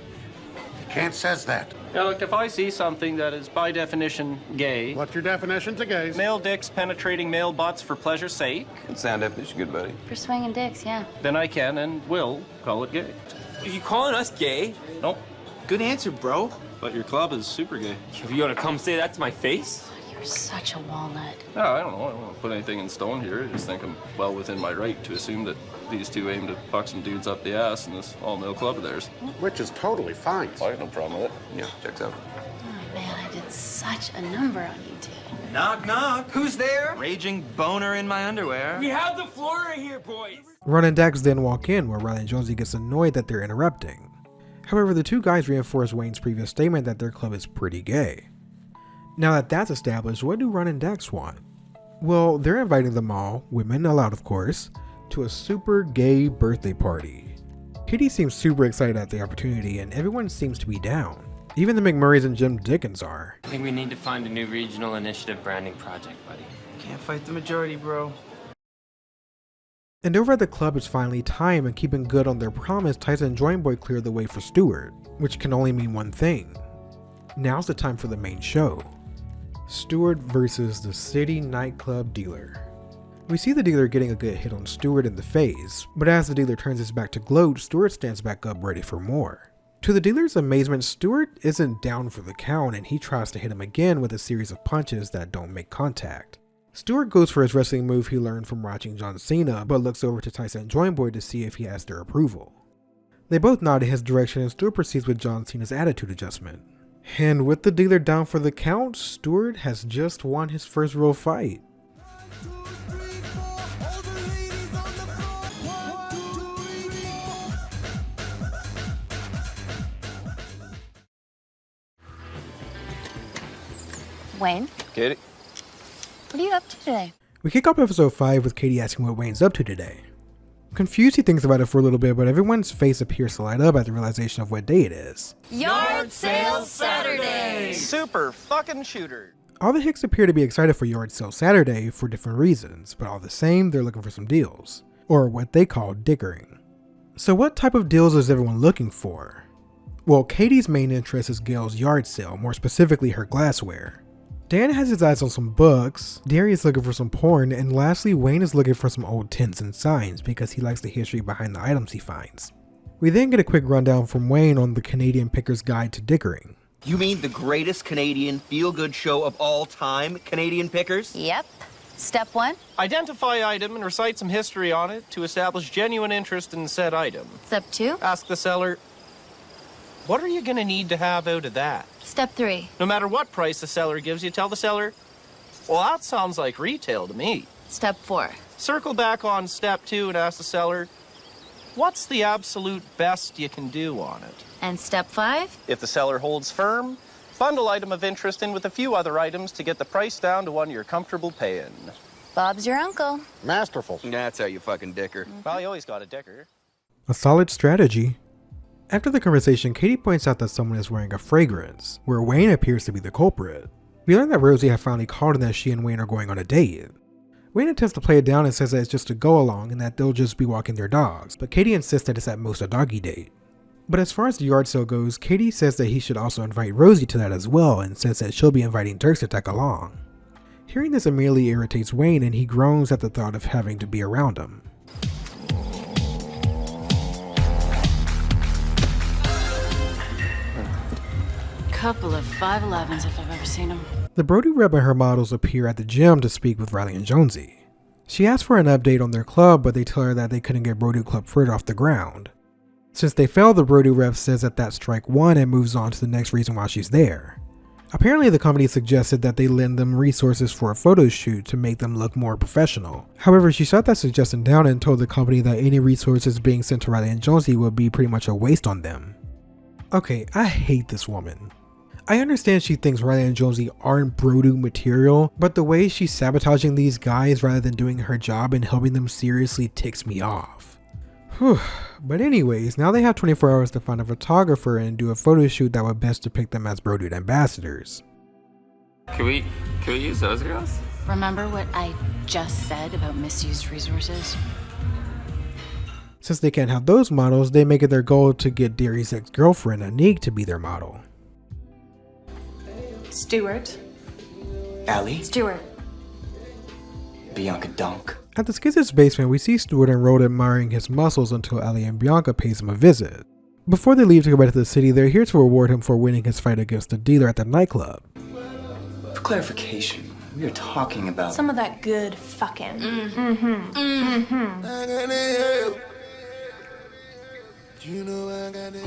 You can't says that. Yeah, look, if I see something that is by definition gay... What's your definition to gays? Male dicks penetrating male butts for pleasure's sake. Good sound definition, good buddy. For swinging dicks, yeah. Then I can and will call it gay. Are you calling us gay? Nope. Good answer, bro. But your club is super gay. If you want to come say that to my face? You're such a walnut. No, I don't know. I don't want to put anything in stone here. I just think I'm well within my right to assume that these two aim to fuck some dudes up the ass in this all-male club of theirs. Which is totally fine. I got no problem with it. Yeah, checks out. Oh man, I did such such a number on you two. Knock, knock. Who's there? Raging boner in my underwear. We have the floor right here, boys. Ron and Dax then walk in where Riley and Jonesy gets annoyed that they're interrupting. However, the two guys reinforce Wayne's previous statement that their club is pretty gay. Now that that's established, what do Ron and Dax want? Well, they're inviting them all, women allowed of course, to a super gay birthday party. Katie seems super excited at the opportunity and everyone seems to be down. Even the McMurrays and Jim Dickens are. I think we need to find a new regional initiative branding project, buddy. Can't fight the majority, bro. And over at the club it's finally time, and keeping good on their promise, Tyson and Joint Boy clear the way for Stewart, which can only mean one thing. Now's the time for the main show. Stewart versus the city nightclub dealer. We see the dealer getting a good hit on Stewart in the face, but as the dealer turns his back to gloat, Stewart stands back up ready for more. To the dealer's amazement, Stewart isn't down for the count and he tries to hit him again with a series of punches that don't make contact. Stewart goes for his wrestling move he learned from watching John Cena, but looks over to Tyson and Joint Boy to see if he has their approval. They both nod in his direction and Stewart proceeds with John Cena's attitude adjustment. And with the dealer down for the count, Stewart has just won his first real fight. Wayne, Katie? what are you up to today? We kick off episode 5 with Katie asking what Wayne's up to today. Confused, he thinks about it for a little bit, but everyone's face appears to light up at the realization of what day it is. Yard Sale Saturday! Super fucking shooter. All the Hicks appear to be excited for Yard Sale Saturday for different reasons, but all the same, they're looking for some deals, or what they call dickering. So what type of deals is everyone looking for? Well, Katie's main interest is Gail's yard sale, more specifically her glassware. Dan has his eyes on some books, Derry is looking for some porn, and lastly Wayne is looking for some old tents and signs because he likes the history behind the items he finds. We then get a quick rundown from Wayne on the Canadian Picker's Guide to Dickering. You mean the greatest Canadian feel-good show of all time, Canadian Pickers? Yep. Step 1. Identify item and recite some history on it to establish genuine interest in said item. Step 2. Ask the seller, what are you going to need to have out of that? Step 3. No matter what price the seller gives you, tell the seller, well, that sounds like retail to me. Step 4. Circle back on step 2 and ask the seller, what's the absolute best you can do on it? And step 5? If the seller holds firm, bundle item of interest in with a few other items to get the price down to one you're comfortable paying. Bob's your uncle. Masterful. That's how you fucking dicker. Well, you always got a dicker. A solid strategy. After the conversation, Katie points out that someone is wearing a fragrance, where Wayne appears to be the culprit. We learn that Rosie had finally called and that she and Wayne are going on a date. Wayne attempts to play it down and says that it's just a go along and that they'll just be walking their dogs, but Katie insists that it's at most a doggy date. But as far as the yard sale goes, Katie says that he should also invite Rosie to that as well and says that she'll be inviting Dirks to tag along. Hearing this immediately irritates Wayne and he groans at the thought of having to be around him. Couple of 5'11s if I've ever seen them. The Brody Reb and her models appear at the gym to speak with Riley and Jonesy. She asks for an update on their club, but they tell her that they couldn't get Brody Club Ferda off the ground. Since they failed, the Brody Rep says that that's strike one and moves on to the next reason why she's there. Apparently the company suggested that they lend them resources for a photo shoot to make them look more professional. However, she shut that suggestion down and told the company that any resources being sent to Riley and Jonesy would be pretty much a waste on them. Okay, I hate this woman. I understand she thinks Riley and Jonesy aren't Brody material, but the way she's sabotaging these guys rather than doing her job and helping them seriously ticks me off. Whew. But anyways, now they have 24 hours to find a photographer and do a photo shoot that would best depict them as Brody ambassadors. Can we use those girls? Remember what I just said about misused resources? Since they can't have those models, they make it their goal to get Derry's ex-girlfriend, Anik, to be their model. Stewart. Allie. Stewart. Bianca Dunk. At the Skizz's basement, we see Stewart and Rhoda admiring his muscles until Allie and Bianca pays him a visit. Before they leave to go back to the city, they're here to reward him for winning his fight against the dealer at the nightclub. For clarification, we are talking about Some of that good fucking.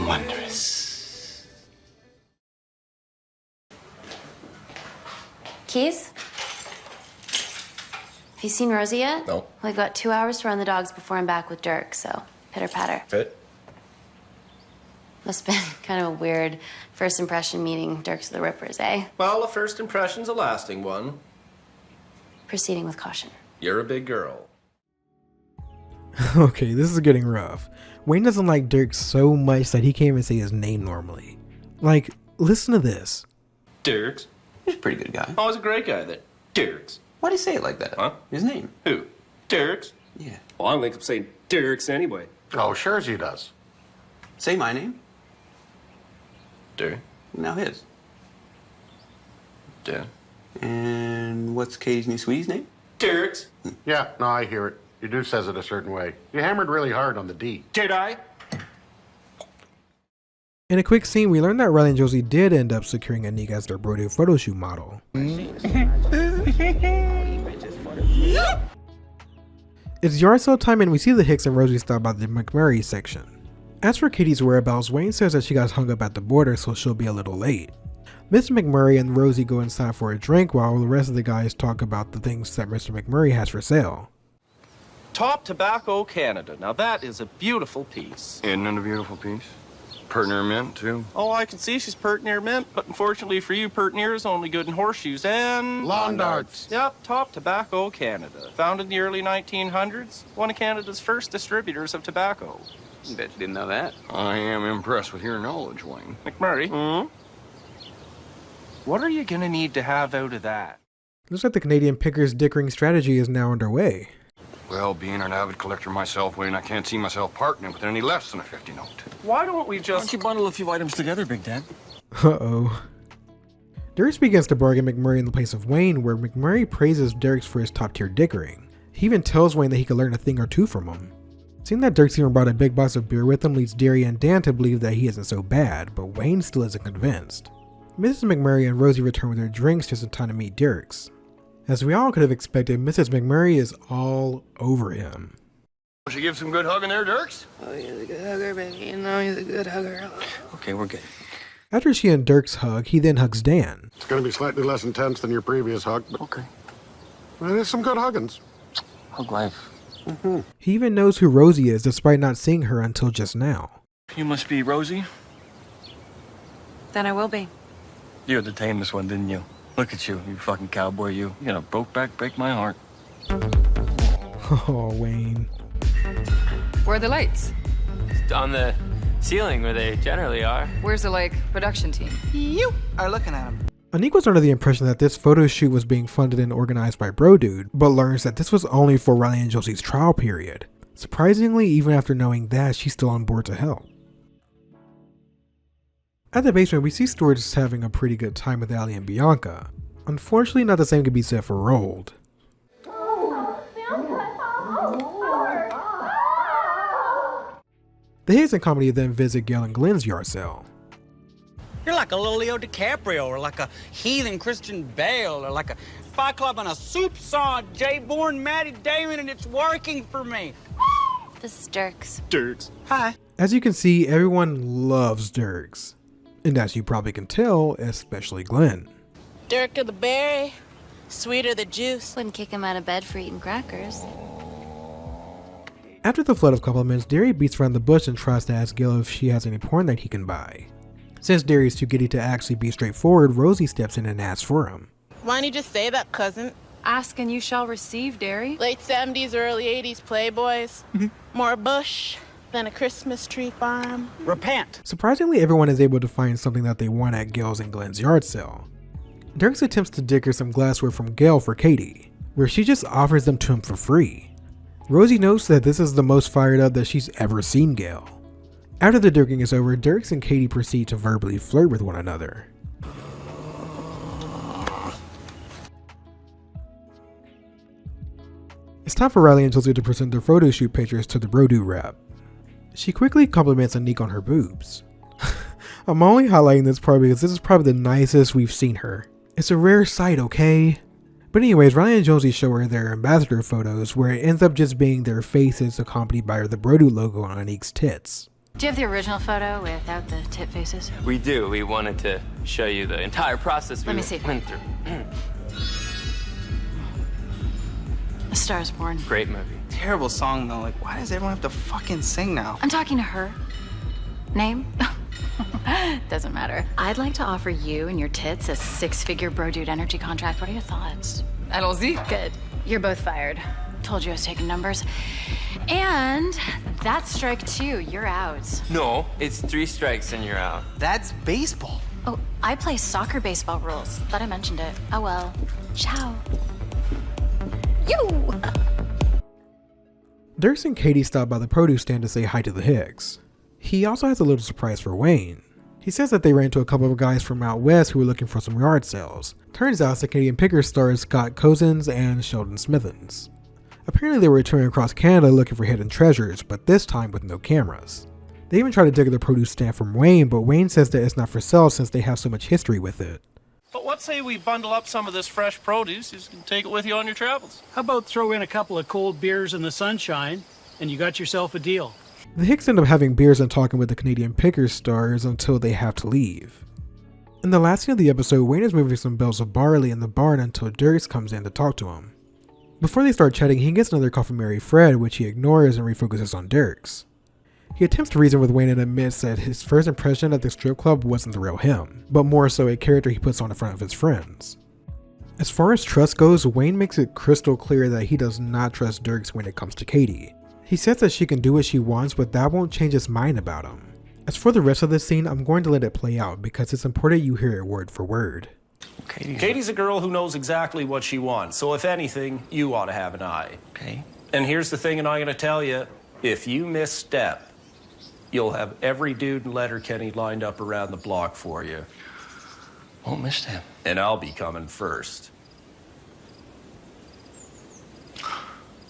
wondrous. Keys? Have you seen Rosie yet? No. We've got 2 hours to run the dogs before I'm back with Dirk, so pitter patter. Fit? Must have been kind of a weird first impression meeting Dirk's the Rippers, eh? Well, a first impression's a lasting one. Proceeding with caution. You're a big girl. Okay, this is getting rough. Wayne doesn't like Dirk so much that he can't even say his name normally. Like, listen to this. Dirks. He's a pretty good guy. Oh, he's a great guy, that Dirks. Why do you say it like that? Huh? His name. Who? Dirks? Yeah. Well, I don't think I'm saying Dirks anyway. Oh, sure as he does. Say my name. Dirk. Now his. Dan. And what's Katie's new sweetie's name? Dirks. Yeah, no, I hear it. Your dude says it a certain way. You hammered really hard on the D. Did I? In a quick scene, we learn that Riley and Josie did end up securing Anika as their Brodo photo shoot model. It's yard sale time and we see the Hicks and Rosie stop by the McMurray section. As for Katie's whereabouts, Wayne says that she got hung up at the border, so she'll be a little late. Mr. McMurray and Rosie go inside for a drink while the rest of the guys talk about the things that Mr. McMurray has for sale. Top Tobacco Canada. Now that is a beautiful piece. Isn't it a beautiful piece? Pert near mint, too. Oh, I can see she's pert near mint, but unfortunately for you, pert near is only good in horseshoes and... Lawn darts. Yep, Top Tobacco Canada. Founded in the early 1900s, one of Canada's first distributors of tobacco. I bet you didn't know that. I am impressed with your knowledge, Wayne. McMurray? What are you gonna need to have out of that? Looks like the Canadian Pickers dickering strategy is now underway. Well, being an avid collector myself, Wayne, I can't see myself parting it with any less than a 50 note. Why don't we Why just... don't you bundle a few items together, Big Dan? Uh-oh. Dirks begins to bargain McMurray in the place of Wayne, where McMurray praises Dirks for his top-tier dickering. He even tells Wayne that he could learn a thing or two from him. Seeing that Dirks even brought a big box of beer with him leads Derry and Dan to believe that he isn't so bad, but Wayne still isn't convinced. Mrs. McMurray and Rosie return with their drinks just in time to meet Dirks. As we all could have expected, Mrs. McMurray is all over him. Should you give some good hugging there, Dirks? Oh, he's a good hugger, baby. You know he's a good hugger. Okay, we're good. After she and Dirks hug, he then hugs Dan. It's going to be slightly less intense than your previous hug, but Okay. well, there's some good huggins. Hug life. He even knows who Rosie is despite not seeing her until just now. You must be Rosie? Then I will be. You had the tamest one, didn't you? Look at you, you fucking cowboy, you. You're gonna break my heart. Oh, Wayne. Where are the lights? On the ceiling where they generally are. Where's the, production team? You are looking at him. Anik was under the impression that this photo shoot was being funded and organized by Bro Dude, but learns that this was only for Riley and Josie's trial period. Surprisingly, even after knowing that, she's still on board to help. At the basement, we see Stuart just having a pretty good time with Allie and Bianca. Unfortunately, not the same could be said for Roald. The Hicks and Comedy then visit Gail and Glenn's yard sale. You're like a little Leo DiCaprio, or like a heathen Christian Bale, or like a Fight Club on a soup saw, Jay Bourne, Matty Damon, and it's working for me. This is Dirks. Dirks. Hi. As you can see, everyone loves Dirks. And as you probably can tell, especially Glenn. Dirk of the berry, sweeter the juice. Wouldn't kick him out of bed for eating crackers. After the flood of compliments, Derry beats around the bush and tries to ask Gil if she has any porn that he can buy. Since Derry is too giddy to actually be straightforward, Rosie steps in and asks for him. Why don't you just say that, cousin? Ask and you shall receive, Derry. Late 70s, early 80s Playboys. More bush than a Christmas tree farm. Repent. Surprisingly, everyone is able to find something that they want at Gail's and Glenn's yard sale. Dirks attempts to dicker some glassware from Gail for Katie, where she just offers them to him for free. Rosie notes that this is the most fired up that she's ever seen Gail. After the dirking is over, Dirks and Katie proceed to verbally flirt with one another. It's time for Riley and Josie to present their photo shoot pictures to the Brodu rep. She quickly compliments Anik on her boobs. I'm only highlighting this part because this is probably the nicest we've seen her. It's a rare sight, okay? But anyways, Riley and Josie show her their ambassador photos where it ends up just being their faces accompanied by the Brodu logo on Anik's tits. Do you have the original photo without the tit faces? We do. We wanted to show you the entire process Let me see. went through. Star is Born. Great movie. Terrible song, though. Like, why does everyone have to fucking sing now? I'm talking to her. Name? Doesn't matter. I'd like to offer you and your tits a 6-figure bro dude energy contract. What are your thoughts? Allons-y. Good. You're both fired. Told you I was taking numbers. And that's strike 2. You're out. No, it's 3 strikes and you're out. That's baseball. Oh, I play soccer baseball rules. Thought I mentioned it. Oh well. Ciao. You! Dirks and Katie stop by the produce stand to say hi to the Hicks. He also has a little surprise for Wayne. He says that they ran into a couple of guys from out west who were looking for some yard sales. Turns out it's the Canadian Picker stars Scott Cozens and Sheldon Smithens. Apparently they were touring across Canada looking for hidden treasures, but this time with no cameras. They even try to dig at the produce stand from Wayne, but Wayne says that it's not for sale since they have so much history with it. But what say we bundle up some of this fresh produce? You can take it with you on your travels. How about throw in a couple of cold beers in the sunshine, and you got yourself a deal? The Hicks end up having beers and talking with the Canadian Picker stars until they have to leave. In the last scene of the episode, Wayne is moving some bales of barley in the barn until Dirks comes in to talk to him. Before they start chatting, he gets another call from Mary Fred, which he ignores and refocuses on Dirks. He attempts to reason with Wayne and admits that his first impression at the strip club wasn't the real him, but more so a character he puts on in front of his friends. As far as trust goes, Wayne makes it crystal clear that he does not trust Dirks when it comes to Katie. He says that she can do what she wants, but that won't change his mind about him. As for the rest of this scene, I'm going to let it play out because it's important you hear it word for word. Katie's a girl who knows exactly what she wants, so if anything, you ought to have an eye. Okay. And here's the thing, and I'm going to tell you, if you misstep, you'll have every dude in Letterkenny lined up around the block for you. Won't misstep. And I'll be coming first.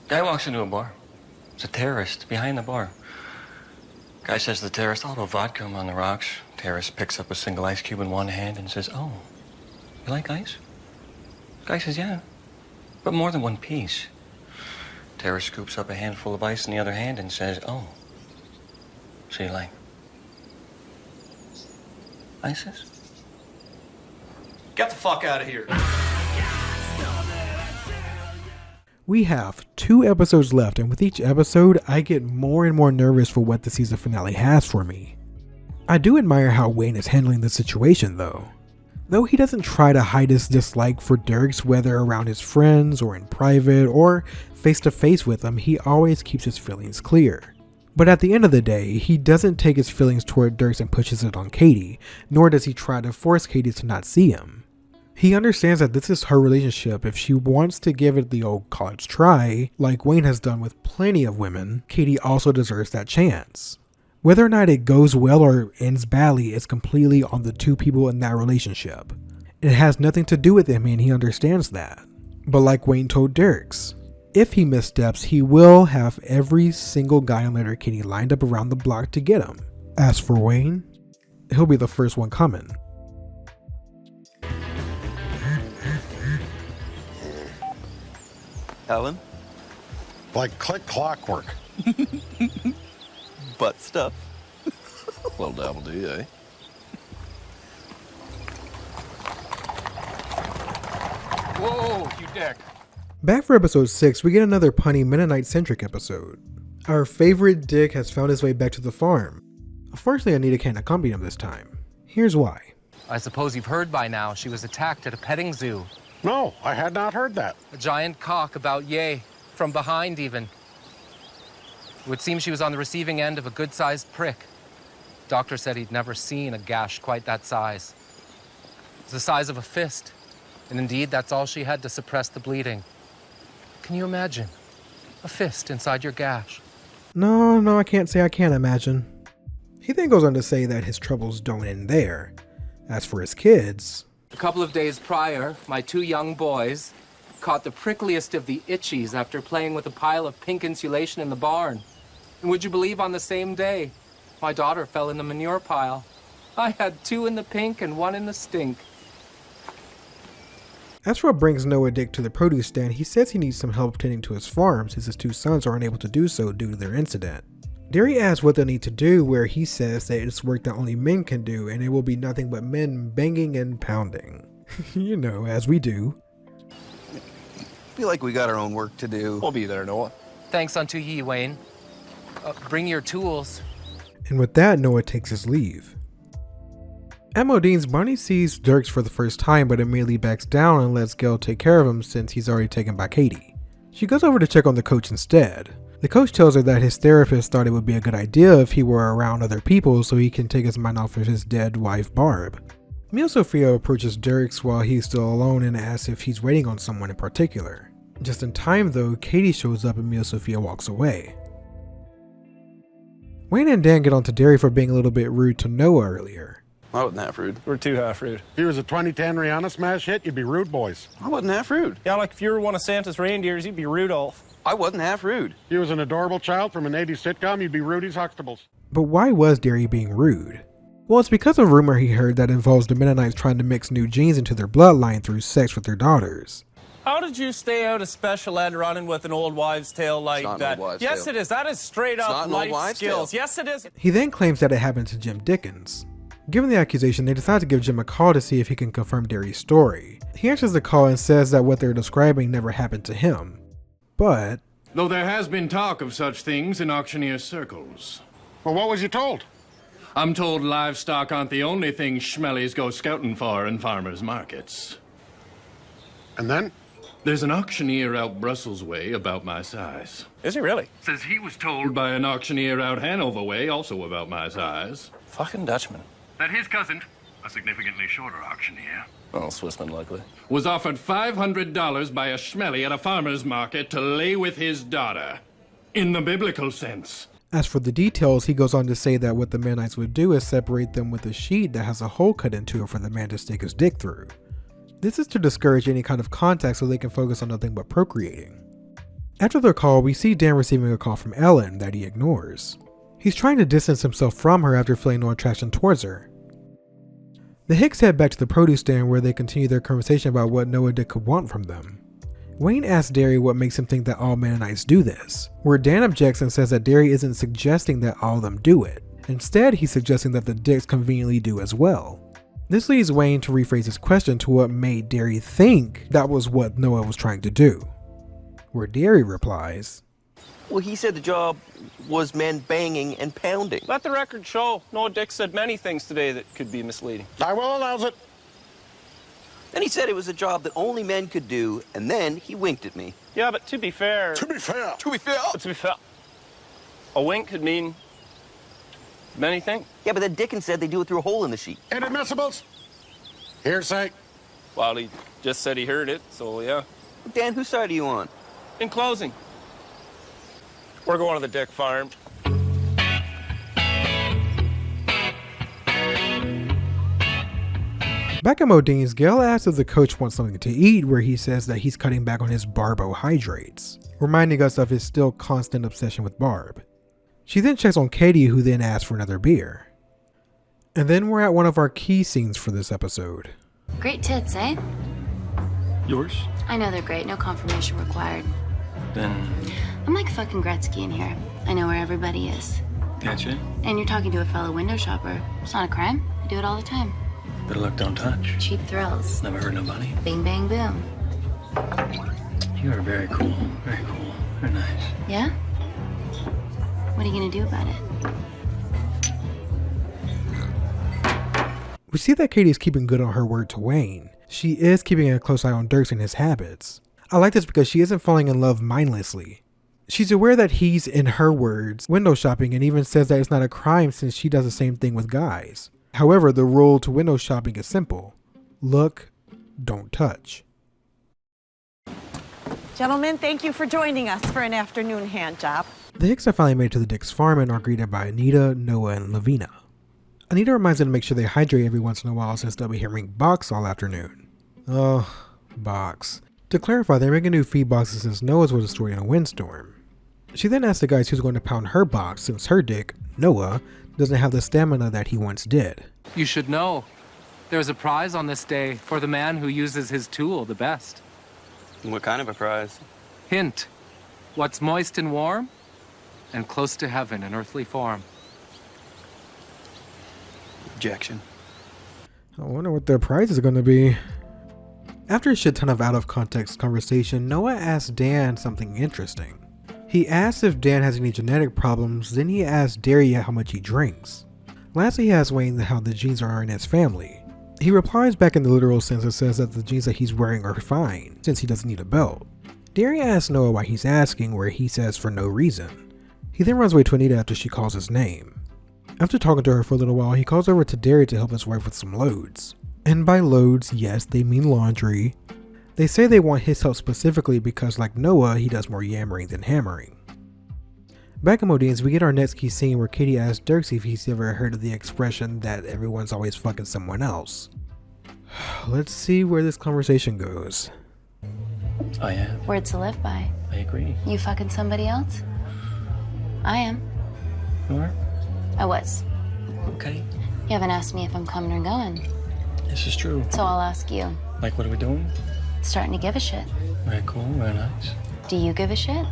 Guy walks into a bar. It's a terrorist behind the bar. Guy says to the terrorist, I'll have a vodka on the rocks. Terrorist picks up a single ice cube in one hand and says, oh, you like ice? Guy says, yeah, but more than one piece. Terrorist scoops up a handful of ice in the other hand and says, oh, so you like ISIS? Get the fuck out of here. We have 2 episodes left, and with each episode, I get more and more nervous for what the season finale has for me. I do admire how Wayne is handling the situation though. Though he doesn't try to hide his dislike for Dirks, whether around his friends or in private or face to face with them, he always keeps his feelings clear. But at the end of the day, he doesn't take his feelings toward Dirks and pushes it on Katie, nor does he try to force Katie to not see him. He understands that this is her relationship. If she wants to give it the old college try, like Wayne has done with plenty of women, Katie also deserves that chance. Whether or not it goes well or ends badly is completely on the 2 people in that relationship. It has nothing to do with him, and he understands that. But like Wayne told Dirks, if he missteps, he will have every single guy on Letterkenny lined up around the block to get him. As for Wayne, he'll be the first one coming. Ellen? Like click clockwork. Butt stuff. Little dabble do, eh? Whoa, you dick. Back for episode 6, we get another punny Mennonite-centric episode. Our favorite Dick has found his way back to the farm. Unfortunately, Anita can't accompany him this time. Here's why. I suppose you've heard by now she was attacked at a petting zoo. No, I had not heard that. A giant cock about yay, from behind even. It would seem she was on the receiving end of a good-sized prick. Doctor said he'd never seen a gash quite that size. It was the size of a fist, and indeed that's all she had to suppress the bleeding. Can you imagine? A fist inside your gash. No, I can't say I can't imagine. He then goes on to say that his troubles don't end there. As for his kids... A couple of days prior, my 2 young boys caught the prickliest of the itchies after playing with a pile of pink insulation in the barn. And would you believe on the same day, my daughter fell in the manure pile. I had 2 in the pink and 1 in the stink. As for what brings Noah Dick to the produce stand, he says he needs some help tending to his farm since his 2 sons are unable to do so due to their incident. Derry asks what they need to do, where he says that it's work that only men can do and it will be nothing but men banging and pounding. You know, as we do. feel like we got our own work to do. We'll be there, Noah. Thanks unto ye, Wayne. Bring your tools. And with that, Noah takes his leave. At Modine's, Barney sees Dirks for the first time, but immediately backs down and lets Gail take care of him since he's already taken by Katie. She goes over to check on the coach instead. The coach tells her that his therapist thought it would be a good idea if he were around other people so he can take his mind off of his dead wife Barb. Mia Sophia approaches Dirks while he's still alone and asks if he's waiting on someone in particular. Just in time though, Katie shows up and Mia Sophia walks away. Wayne and Dan get onto Derry for being a little bit rude to Noah earlier. I wasn't half rude. We're too half rude. If he was a 2010 Rihanna smash hit, you'd be rude boys. I wasn't half rude. Yeah, like if you were one of Santa's reindeers, you'd be Rudolph. I wasn't half rude. If he was an adorable child from an 80s sitcom, you'd be Rudy's Huxtables. But why was Derry being rude? Well, it's because of a rumor he heard that involves the Mennonites trying to mix new genes into their bloodline through sex with their daughters. How did you stay out of special ed running with an old wives' tale like that? Yes, it is. That is straight up life skills. Yes, it is. He then claims that it happened to Jim Dickens. Given the accusation, they decide to give Jim a call to see if he can confirm Derry's story. He answers the call and says that what they're describing never happened to him. But though there has been talk of such things in auctioneer circles. Well, what was you told? I'm told livestock aren't the only thing schmellies go scouting for in farmers' markets. And then? There's an auctioneer out Brussels way about my size. Is he really? Says he was told by an auctioneer out Hanover way, also about my size. Fucking Dutchman. That his cousin, a significantly shorter auctioneer, Oh, Swissman likely. was offered $500 by a schmelly at a farmer's market to lay with his daughter. In the biblical sense. as for the details, he goes on to say that what the Mennonites would do is separate them with a sheet that has a hole cut into it for the man to stick his dick through. This is to discourage any kind of contact so they can focus on nothing but procreating. After their call, we see Dan receiving a call from Ellen that he ignores. He's trying to distance himself from her after feeling no attraction towards her. The Hicks head back to the produce stand where they continue their conversation about what Noah Dick could want from them. Wayne asks Derry what makes him think that all Mennonites do this, where Dan objects and says that Derry isn't suggesting that all of them do it. Instead, he's suggesting that the Dicks conveniently do as well. This leads Wayne to rephrase his question to what made Derry think that was what Noah was trying to do, where Derry replies, Well, he said the job was men banging and pounding. Let the record show. Noah Dick said many things today that could be misleading. I will allow it. Then he said it was a job that only men could do, and then he winked at me. Yeah, but to be fair... To be fair. To be fair. To be fair. A wink could mean many things. Yeah, but then Dickens said they do it through a hole in the sheet. Inadmissibles. Hearsay. Well, he just said he heard it, so yeah. Dan, whose side are you on? In closing, we're going to the Dick farm. Back at Modine's, Gail asks if the coach wants something to eat, where he says that he's cutting back on his barbohydrates, reminding us of his still constant obsession with Barb. She then checks on Katie, who then asks for another beer. And then we're at one of our key scenes for this episode. Great tits, eh? Yours? I know they're great, no confirmation required. Then, I'm like fucking Gretzky in here. I know where everybody is. gotcha. And you're talking to a fellow window shopper. It's not a crime. I do it all the time. Better luck, don't touch. Cheap thrills. Never hurt nobody. Bing, bang, boom. You are very cool. Very cool. Very nice. Yeah? What are you gonna do about it? We see that Katie is keeping good on her word to Wayne. She is keeping a close eye on Dirks and his habits. I like this because she isn't falling in love mindlessly. She's aware that he's, in her words, window shopping, and even says that it's not a crime since she does the same thing with guys. However, the rule to window shopping is simple. Look, don't touch. Gentlemen, thank you for joining us for an afternoon hand job. The Hicks have finally made it to the Dick's farm and are greeted by Anita, Noah, and Lavina. Anita reminds them to make sure they hydrate every once in a while since they'll be hearing Box all afternoon. Oh, Box. To clarify, they're making new feed boxes since Noah's was destroyed in a windstorm. She then asks the guys who's going to pound her box since her dick, Noah, doesn't have the stamina that he once did. You should know. There's a prize on this day for the man who uses his tool the best. What kind of a prize? Hint. What's moist and warm and close to heaven in earthly form. Objection. I wonder what their prize is going to be. After a shit ton of out of context conversation, Noah asks Dan something interesting. He asks if Dan has any genetic problems, then he asks Daria how much he drinks. Lastly, he asks Wayne how the jeans are in his family. He replies back in the literal sense and says that the jeans that he's wearing are fine, since he doesn't need a belt. Daria asks Noah why he's asking, where he says for no reason. He then runs away to Anita after she calls his name. After talking to her for a little while, he calls over to Daria to help his wife with some loads. And by loads, yes, they mean laundry. They say they want his help specifically because, like Noah, he does more yammering than hammering. Back in Modine's, we get our next key scene where Katie asks Dirks if he's ever heard of the expression that everyone's always fucking someone else. Let's see where this conversation goes. I am. Words to live by. I agree. You fucking somebody else? I am. You are? I was. Okay. You haven't asked me if I'm coming or going. This is true. So I'll ask you. Like, what are we doing? Starting to give a shit. Very cool, very nice. Do you give a shit?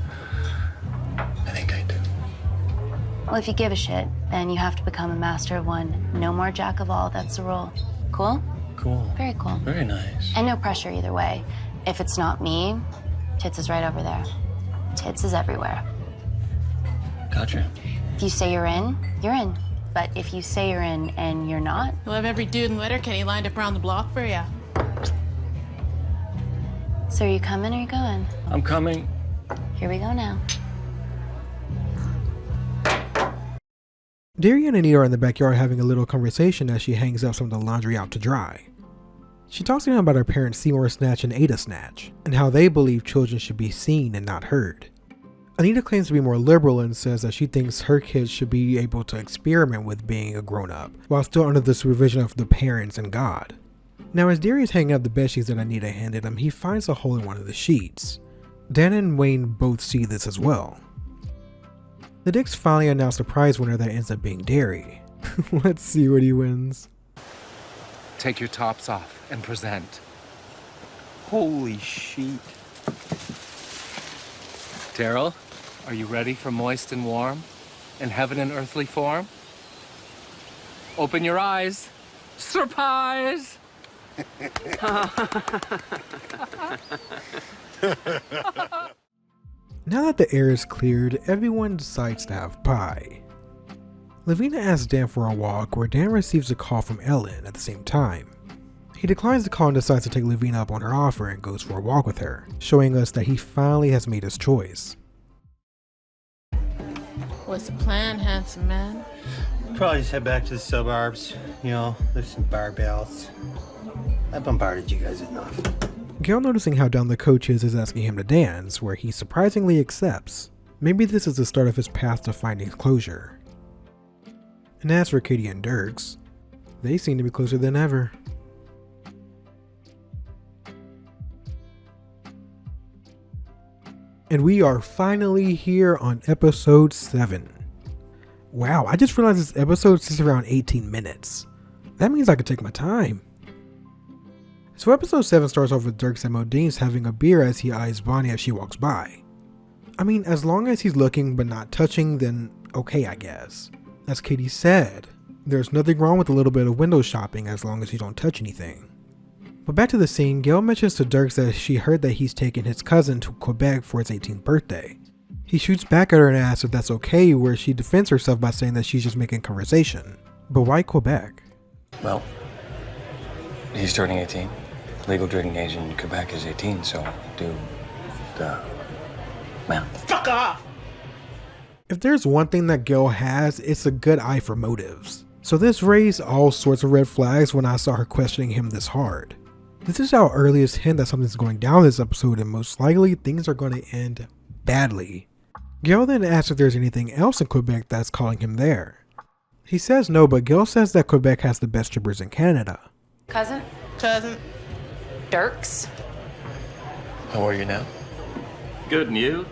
I think I do. Well, if you give a shit, then you have to become a master of one. No more jack of all, that's the rule. Cool? Cool. Very cool. Very nice. And no pressure either way. If it's not me, Tits is right over there. Tits is everywhere. Gotcha. If you say you're in, you're in. But if you say you're in and you're not... You'll have every dude in Letterkenny lined up around the block for you. So are you coming or are you going? I'm coming. Here we go now. Daria and Anita are in the backyard having a little conversation as she hangs up some of the laundry out to dry. She talks to them about her parents Seymour Snatch and Ada Snatch, and how they believe children should be seen and not heard. Anita claims to be more liberal and says that she thinks her kids should be able to experiment with being a grown-up, while still under the supervision of the parents and God. Now as Daria's hanging up the bedsheets that Anita handed him, he finds a hole in one of the sheets. Dan and Wayne both see this as well. The Dicks finally announce the prize winner that ends up being Derry. Let's see what he wins. Take your tops off and present. Holy shit. Daryl, are you ready for moist and warm? In heaven and earthly form? Open your eyes. Surprise! Now that the air is cleared, everyone decides to have pie. Lavina asks Dan for a walk, where Dan receives a call from Ellen at the same time. He declines the call and decides to take Lavina up on her offer and goes for a walk with her, showing us that he finally has made his choice. What's the plan, handsome man? Probably just head back to the suburbs. You know, there's some barbells. I bombarded you guys enough. Gail, noticing how down the coach is asking him to dance, where he surprisingly accepts. Maybe this is the start of his path to finding closure. And as for Katie and Dirks, they seem to be closer than ever. And we are finally here on episode 7. Wow, I just realized this episode is around 18 minutes. That means I could take my time. So episode 7 starts off with Dirks and Modine's having a beer as he eyes Bonnie as she walks by. I mean, as long as he's looking but not touching, then okay, I guess. As Katie said, there's nothing wrong with a little bit of window shopping as long as you don't touch anything. But back to the scene, Gail mentions to Dirks that she heard that he's taking his cousin to Quebec for his 18th birthday. He shoots back at her and asks if that's okay, where she defends herself by saying that she's just making conversation. But why Quebec? Well, he's turning 18. Legal drinking age in Quebec is 18, so do the math. Fuck off! If there's one thing that Gail has, it's a good eye for motives. So this raised all sorts of red flags when I saw her questioning him this hard. This is our earliest hint that something's going down this episode, and most likely things are going to end badly. Gail then asks if there's anything else in Quebec that's calling him there. He says no, but Gail says that Quebec has the best strippers in Canada. Cousin? Cousin. Dirks? How are you now? Good, and you?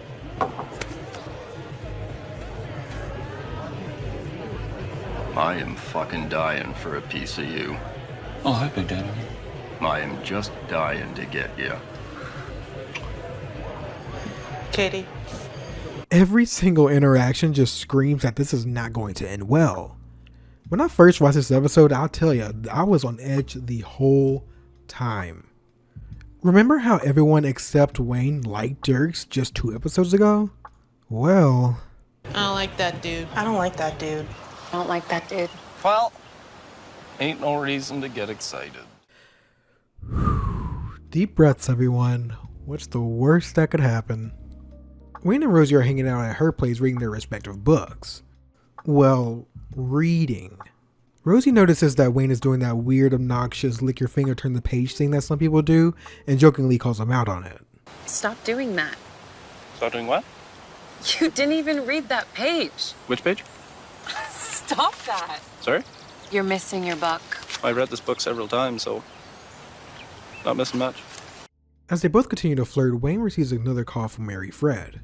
I am fucking dying for a piece of you. Oh, happy Daddy. I am just dying to get you. Katie. Every single interaction just screams that this is not going to end well. When I first watched this episode, I'll tell you, I was on edge the whole time. Remember how everyone except Wayne liked Dirks just 2 episodes ago? Well... I don't like that dude. I don't like that dude. I don't like that dude. Well, ain't no reason to get excited. Deep breaths, everyone. What's the worst that could happen? Wayne and Rosie are hanging out at her place reading their respective books. Well, reading. Rosie notices that Wayne is doing that weird, obnoxious lick your finger turn the page thing that some people do, and jokingly calls him out on it. Stop doing that. Stop doing what? You didn't even read that page. Which page? Stop that. Sorry? You're missing your book. I read this book several times, so not missing much. As they both continue to flirt, Wayne receives another call from Mary Fred.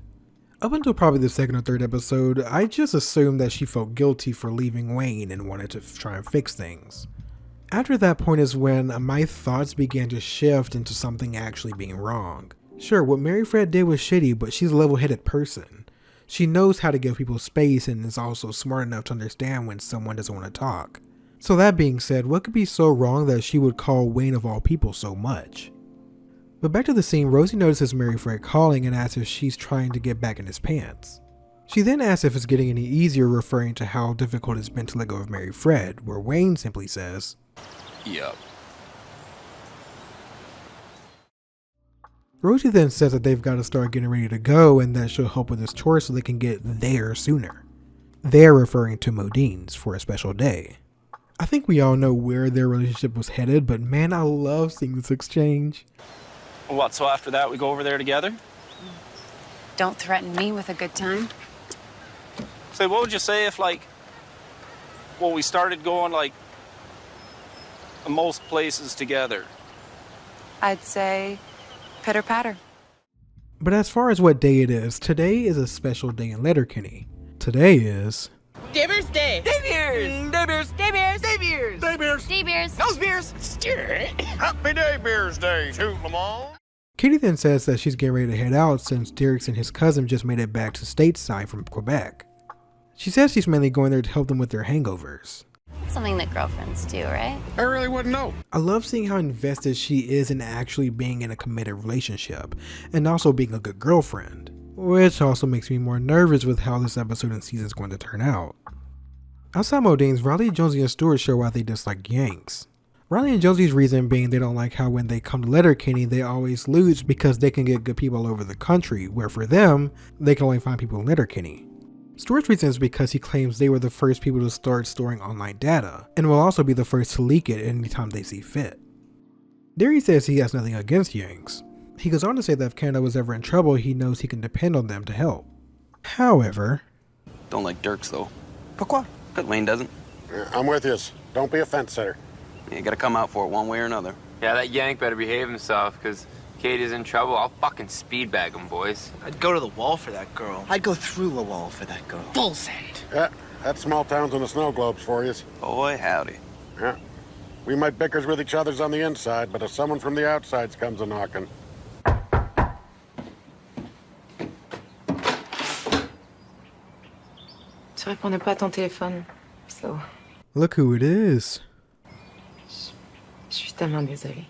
Up until probably the 2nd or 3rd episode, I just assumed that she felt guilty for leaving Wayne and wanted to try and fix things. After that point is when my thoughts began to shift into something actually being wrong. Sure, what Mary Fred did was shitty, but she's a level-headed person. She knows how to give people space and is also smart enough to understand when someone doesn't want to talk. So that being said, what could be so wrong that she would call Wayne of all people so much? But back to the scene, Rosie notices Mary Fred calling and asks if she's trying to get back in his pants. She then asks if it's getting any easier, referring to how difficult it's been to let go of Mary Fred, where Wayne simply says, Yep. Rosie then says that they've got to start getting ready to go and that she'll help with this chore so they can get there sooner. They're referring to Modine's for a special day. I think we all know where their relationship was headed, but man, I love seeing this exchange. What, so after that we go over there together? Don't threaten me with a good time. Say, what would you say if, like, well, we started going, like, most places together? I'd say pitter patter. But as far as what day it is, today is a special day in Letterkenny. Today is... Daybers Day. Daybeers. Daybeers. Daybeers. Daybeers. Daybeers. Daybeers. Nose beers. Happy Daybeers Day, shoot them all. Katie then says that she's getting ready to head out since Dirks and his cousin just made it back to stateside from Quebec. She says she's mainly going there to help them with their hangovers. Something that girlfriends do, right? I really wouldn't know. I love seeing how invested she is in actually being in a committed relationship, and also being a good girlfriend, which also makes me more nervous with how this episode and season is going to turn out. Outside Modine's, Riley, Jonesy, and Stuart show why they dislike Yanks. Riley and Jonesy's reason being they don't like how when they come to Letterkenny they always lose because they can get good people all over the country, where for them, they can only find people in Letterkenny. Stuart's reason is because he claims they were the first people to start storing online data, and will also be the first to leak it anytime they see fit. Derry says he has nothing against Yanks. He goes on to say that if Canada was ever in trouble, he knows he can depend on them to help. However... Don't like Dirks, though. Pourquoi? Because Wayne doesn't. I'm with you. Don't be a fence sitter. You gotta come out for it one way or another. Yeah, that Yank better behave himself, because Katie's in trouble. I'll fucking speed bag him, boys. I'd go to the wall for that girl. I'd go through a wall for that girl. Full send. Yeah, that's small towns and the snow globes for you. Boy, howdy. Yeah. We might bickers with each other's on the inside, but if someone from the outsides comes a-knocking... Tu répondais pas à ton téléphone, so... Look who it is. Je suis tellement désolée.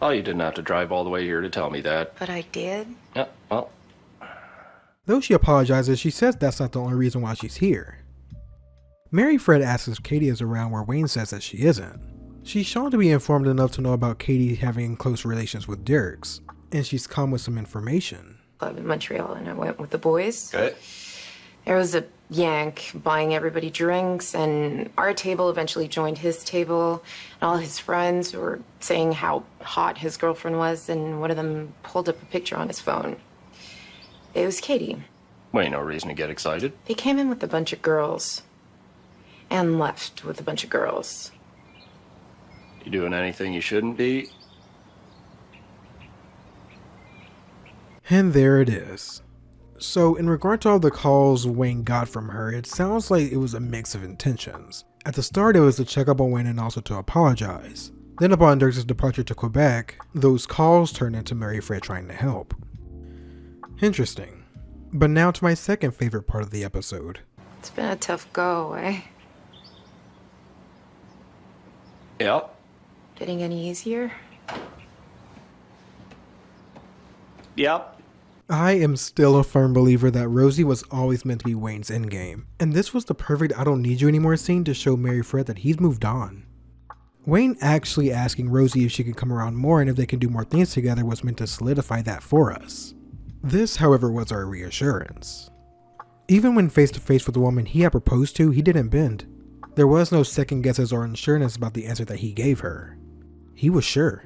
Oh, you didn't have to drive all the way here to tell me that. But I did. Yeah, well. Though she apologizes, she says that's not the only reason why she's here. Mary Fred asks if Katie is around where Wayne says that she isn't. She's shown to be informed enough to know about Katie having close relations with Dirks, and she's come with some information. Club in Montreal, and I went with the boys. Okay. There was a Yank buying everybody drinks, and our table eventually joined his table, and all his friends were saying how hot his girlfriend was, and one of them pulled up a picture on his phone. It was Katie. Well, no reason to get excited. He came in with a bunch of girls, and left with a bunch of girls. You doing anything you shouldn't be? And there it is. So in regard to all the calls Wayne got from her, it sounds like it was a mix of intentions. At the start it was to check up on Wayne and also to apologize. Then upon Dirks' departure to Quebec, those calls turned into Mary Fred trying to help. Interesting. But now to my second favorite part of the episode. It's been a tough go, eh? Yep. Getting any easier? Yep. I am still a firm believer that Rosie was always meant to be Wayne's endgame, and this was the perfect I don't need you anymore scene to show Mary Fred that he's moved on. Wayne actually asking Rosie if she can come around more and if they can do more things together was meant to solidify that for us. This, however, was our reassurance. Even when face to face with the woman he had proposed to, he didn't bend. There was no second guesses or unsureness about the answer that he gave her. He was sure.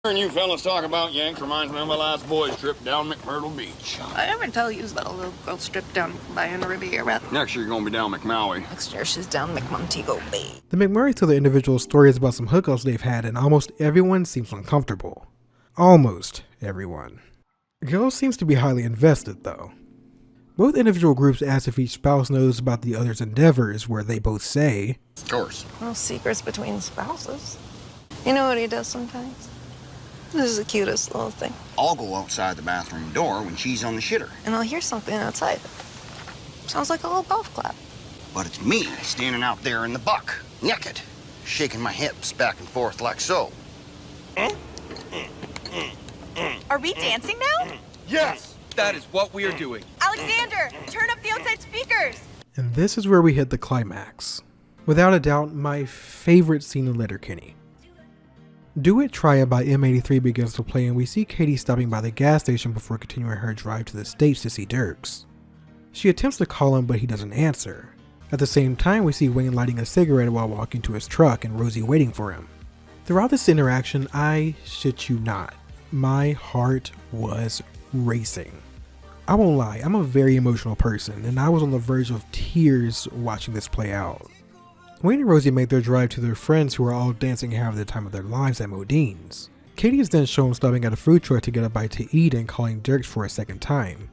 Hearing you fellas talk about Yanks reminds me of my last boys' trip down McMurdo Beach. I ever tell you about a little girl stripped down by in the Riviera? Next year you're gonna be down McMaui. Next year she's down McMontego Bay. The McMurrays tell their individual stories about some hookups they've had, and almost everyone seems uncomfortable. Almost everyone. Girl seems to be highly invested, though. Both individual groups ask if each spouse knows about the other's endeavors, where they both say, Of course. No secrets between spouses. You know what he does sometimes? This is the cutest little thing. I'll go outside the bathroom door when she's on the shitter. And I'll hear something outside. Sounds like a little golf clap. But it's me standing out there in the buck, naked, shaking my hips back and forth like so. Are we dancing now? Yes! That is what we are doing. Alexander, turn up the outside speakers. And this is where we hit the climax. Without a doubt, my favorite scene in Letterkenny. Do It, Try It by M83 begins to play, and we see Katie stopping by the gas station before continuing her drive to the States to see Dirks. She attempts to call him, but he doesn't answer. At the same time, we see Wayne lighting a cigarette while walking to his truck and Rosie waiting for him. Throughout this interaction, I shit you not, my heart was racing. I won't lie, I'm a very emotional person, and I was on the verge of tears watching this play out. Wayne and Rosie make their drive to their friends who are all dancing and having the time of their lives at Modine's. Katie is then shown stopping at a food truck to get a bite to eat and calling Dirks for a second time.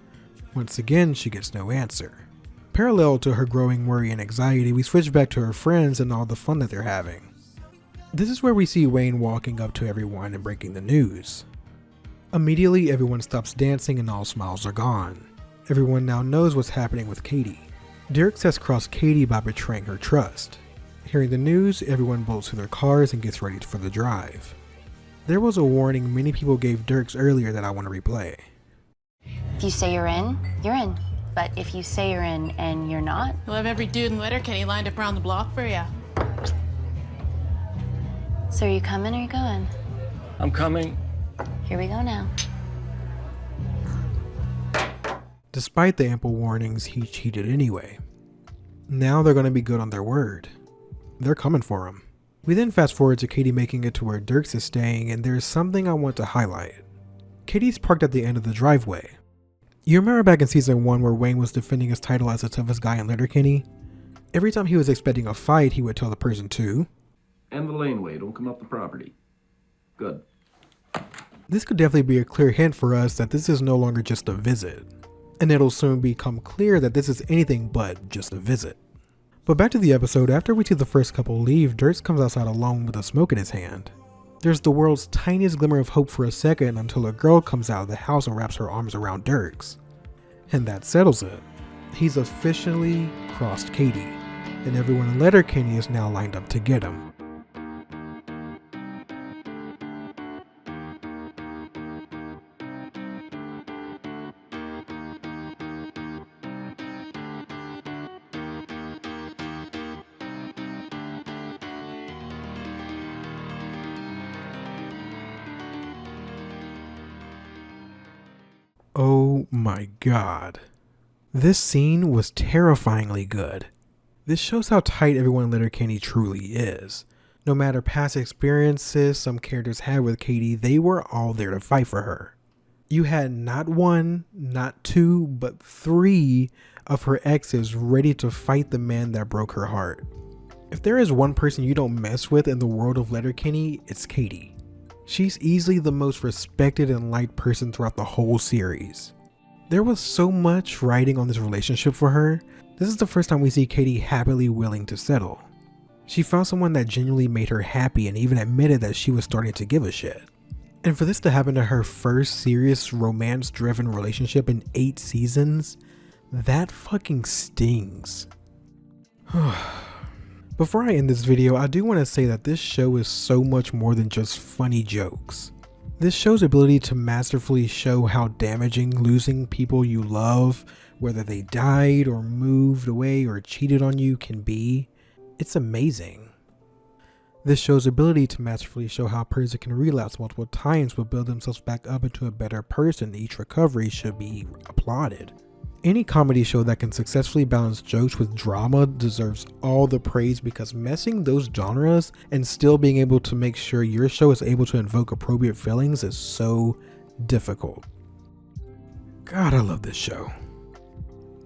Once again, she gets no answer. Parallel to her growing worry and anxiety, we switch back to her friends and all the fun that they're having. This is where we see Wayne walking up to everyone and breaking the news. Immediately, everyone stops dancing and all smiles are gone. Everyone now knows what's happening with Katie. Dirks has crossed Katie by betraying her trust. Hearing the news, everyone bolts to their cars and gets ready for the drive. There was a warning many people gave Dirks earlier that I want to replay. If you say you're in, you're in. But if you say you're in and you're not, We'll have every dude in Letterkenny lined up around the block for you. so are you coming or are you going? I'm coming. Here we go now. Despite the ample warnings, he cheated anyway. Now they're going to be good on their word. They're coming for him. We then fast forward to Katie making it to where Dirks is staying, and there's something I want to highlight. Katie's parked at the end of the driveway. You remember back in season 1 where Wayne was defending his title as the toughest guy in Letterkenny? Every time he was expecting a fight, he would tell the person to end the laneway, don't come up the property. Good. This could definitely be a clear hint for us that this is no longer just a visit, and it'll soon become clear that this is anything but just a visit. But back to the episode, after we see the first couple leave, Dirks comes outside alone with a smoke in his hand. There's the world's tiniest glimmer of hope for a second until a girl comes out of the house and wraps her arms around Dirks. And that settles it. He's officially crossed Katie, and everyone in Letterkenny is now lined up to get him. Oh my god. This scene was terrifyingly good. This shows how tight everyone in Letterkenny truly is. No matter past experiences some characters had with Katie, they were all there to fight for her. You had not one, not two, but 3 of her exes ready to fight the man that broke her heart. If there is one person you don't mess with in the world of Letterkenny, it's Katie. She's easily the most respected and liked person throughout the whole series. There was so much writing on this relationship for her. This is the first time we see Katie happily willing to settle. She found someone that genuinely made her happy and even admitted that she was starting to give a shit. And for this to happen to her first serious romance-driven relationship in 8 seasons, that fucking stings. Before I end this video, I do want to say that this show is so much more than just funny jokes. This show's ability to masterfully show how damaging losing people you love, whether they died or moved away or cheated on you, can be, it's amazing. This show's ability to masterfully show how a person can relapse multiple times but build themselves back up into a better person each recovery should be applauded. Any comedy show that can successfully balance jokes with drama deserves all the praise, because messing those genres and still being able to make sure your show is able to invoke appropriate feelings is so difficult. God, I love this show.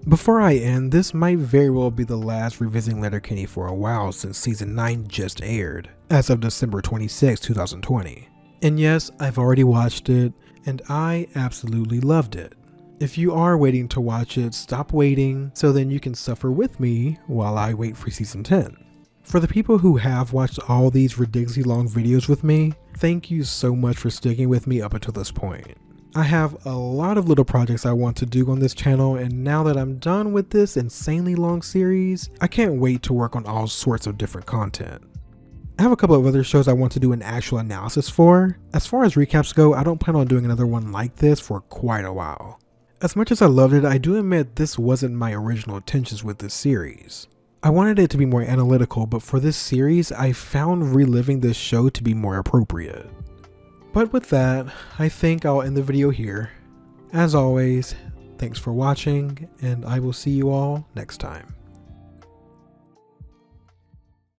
Before I end, this might very well be the last revisiting Letterkenny for a while, since season 9 just aired, as of December 26, 2020. And yes, I've already watched it, and I absolutely loved it. If you are waiting to watch it, stop waiting so then you can suffer with me while I wait for season 10. For the people who have watched all these ridiculously long videos with me, thank you so much for sticking with me up until this point. I have a lot of little projects I want to do on this channel, and now that I'm done with this insanely long series, I can't wait to work on all sorts of different content. I have a couple of other shows I want to do an actual analysis for. As far as recaps go, I don't plan on doing another one like this for quite a while. As much as I loved it, I do admit this wasn't my original intentions with this series. I wanted it to be more analytical, but for this series, I found reliving this show to be more appropriate. But with that, I think I'll end the video here. As always, thanks for watching, and I will see you all next time.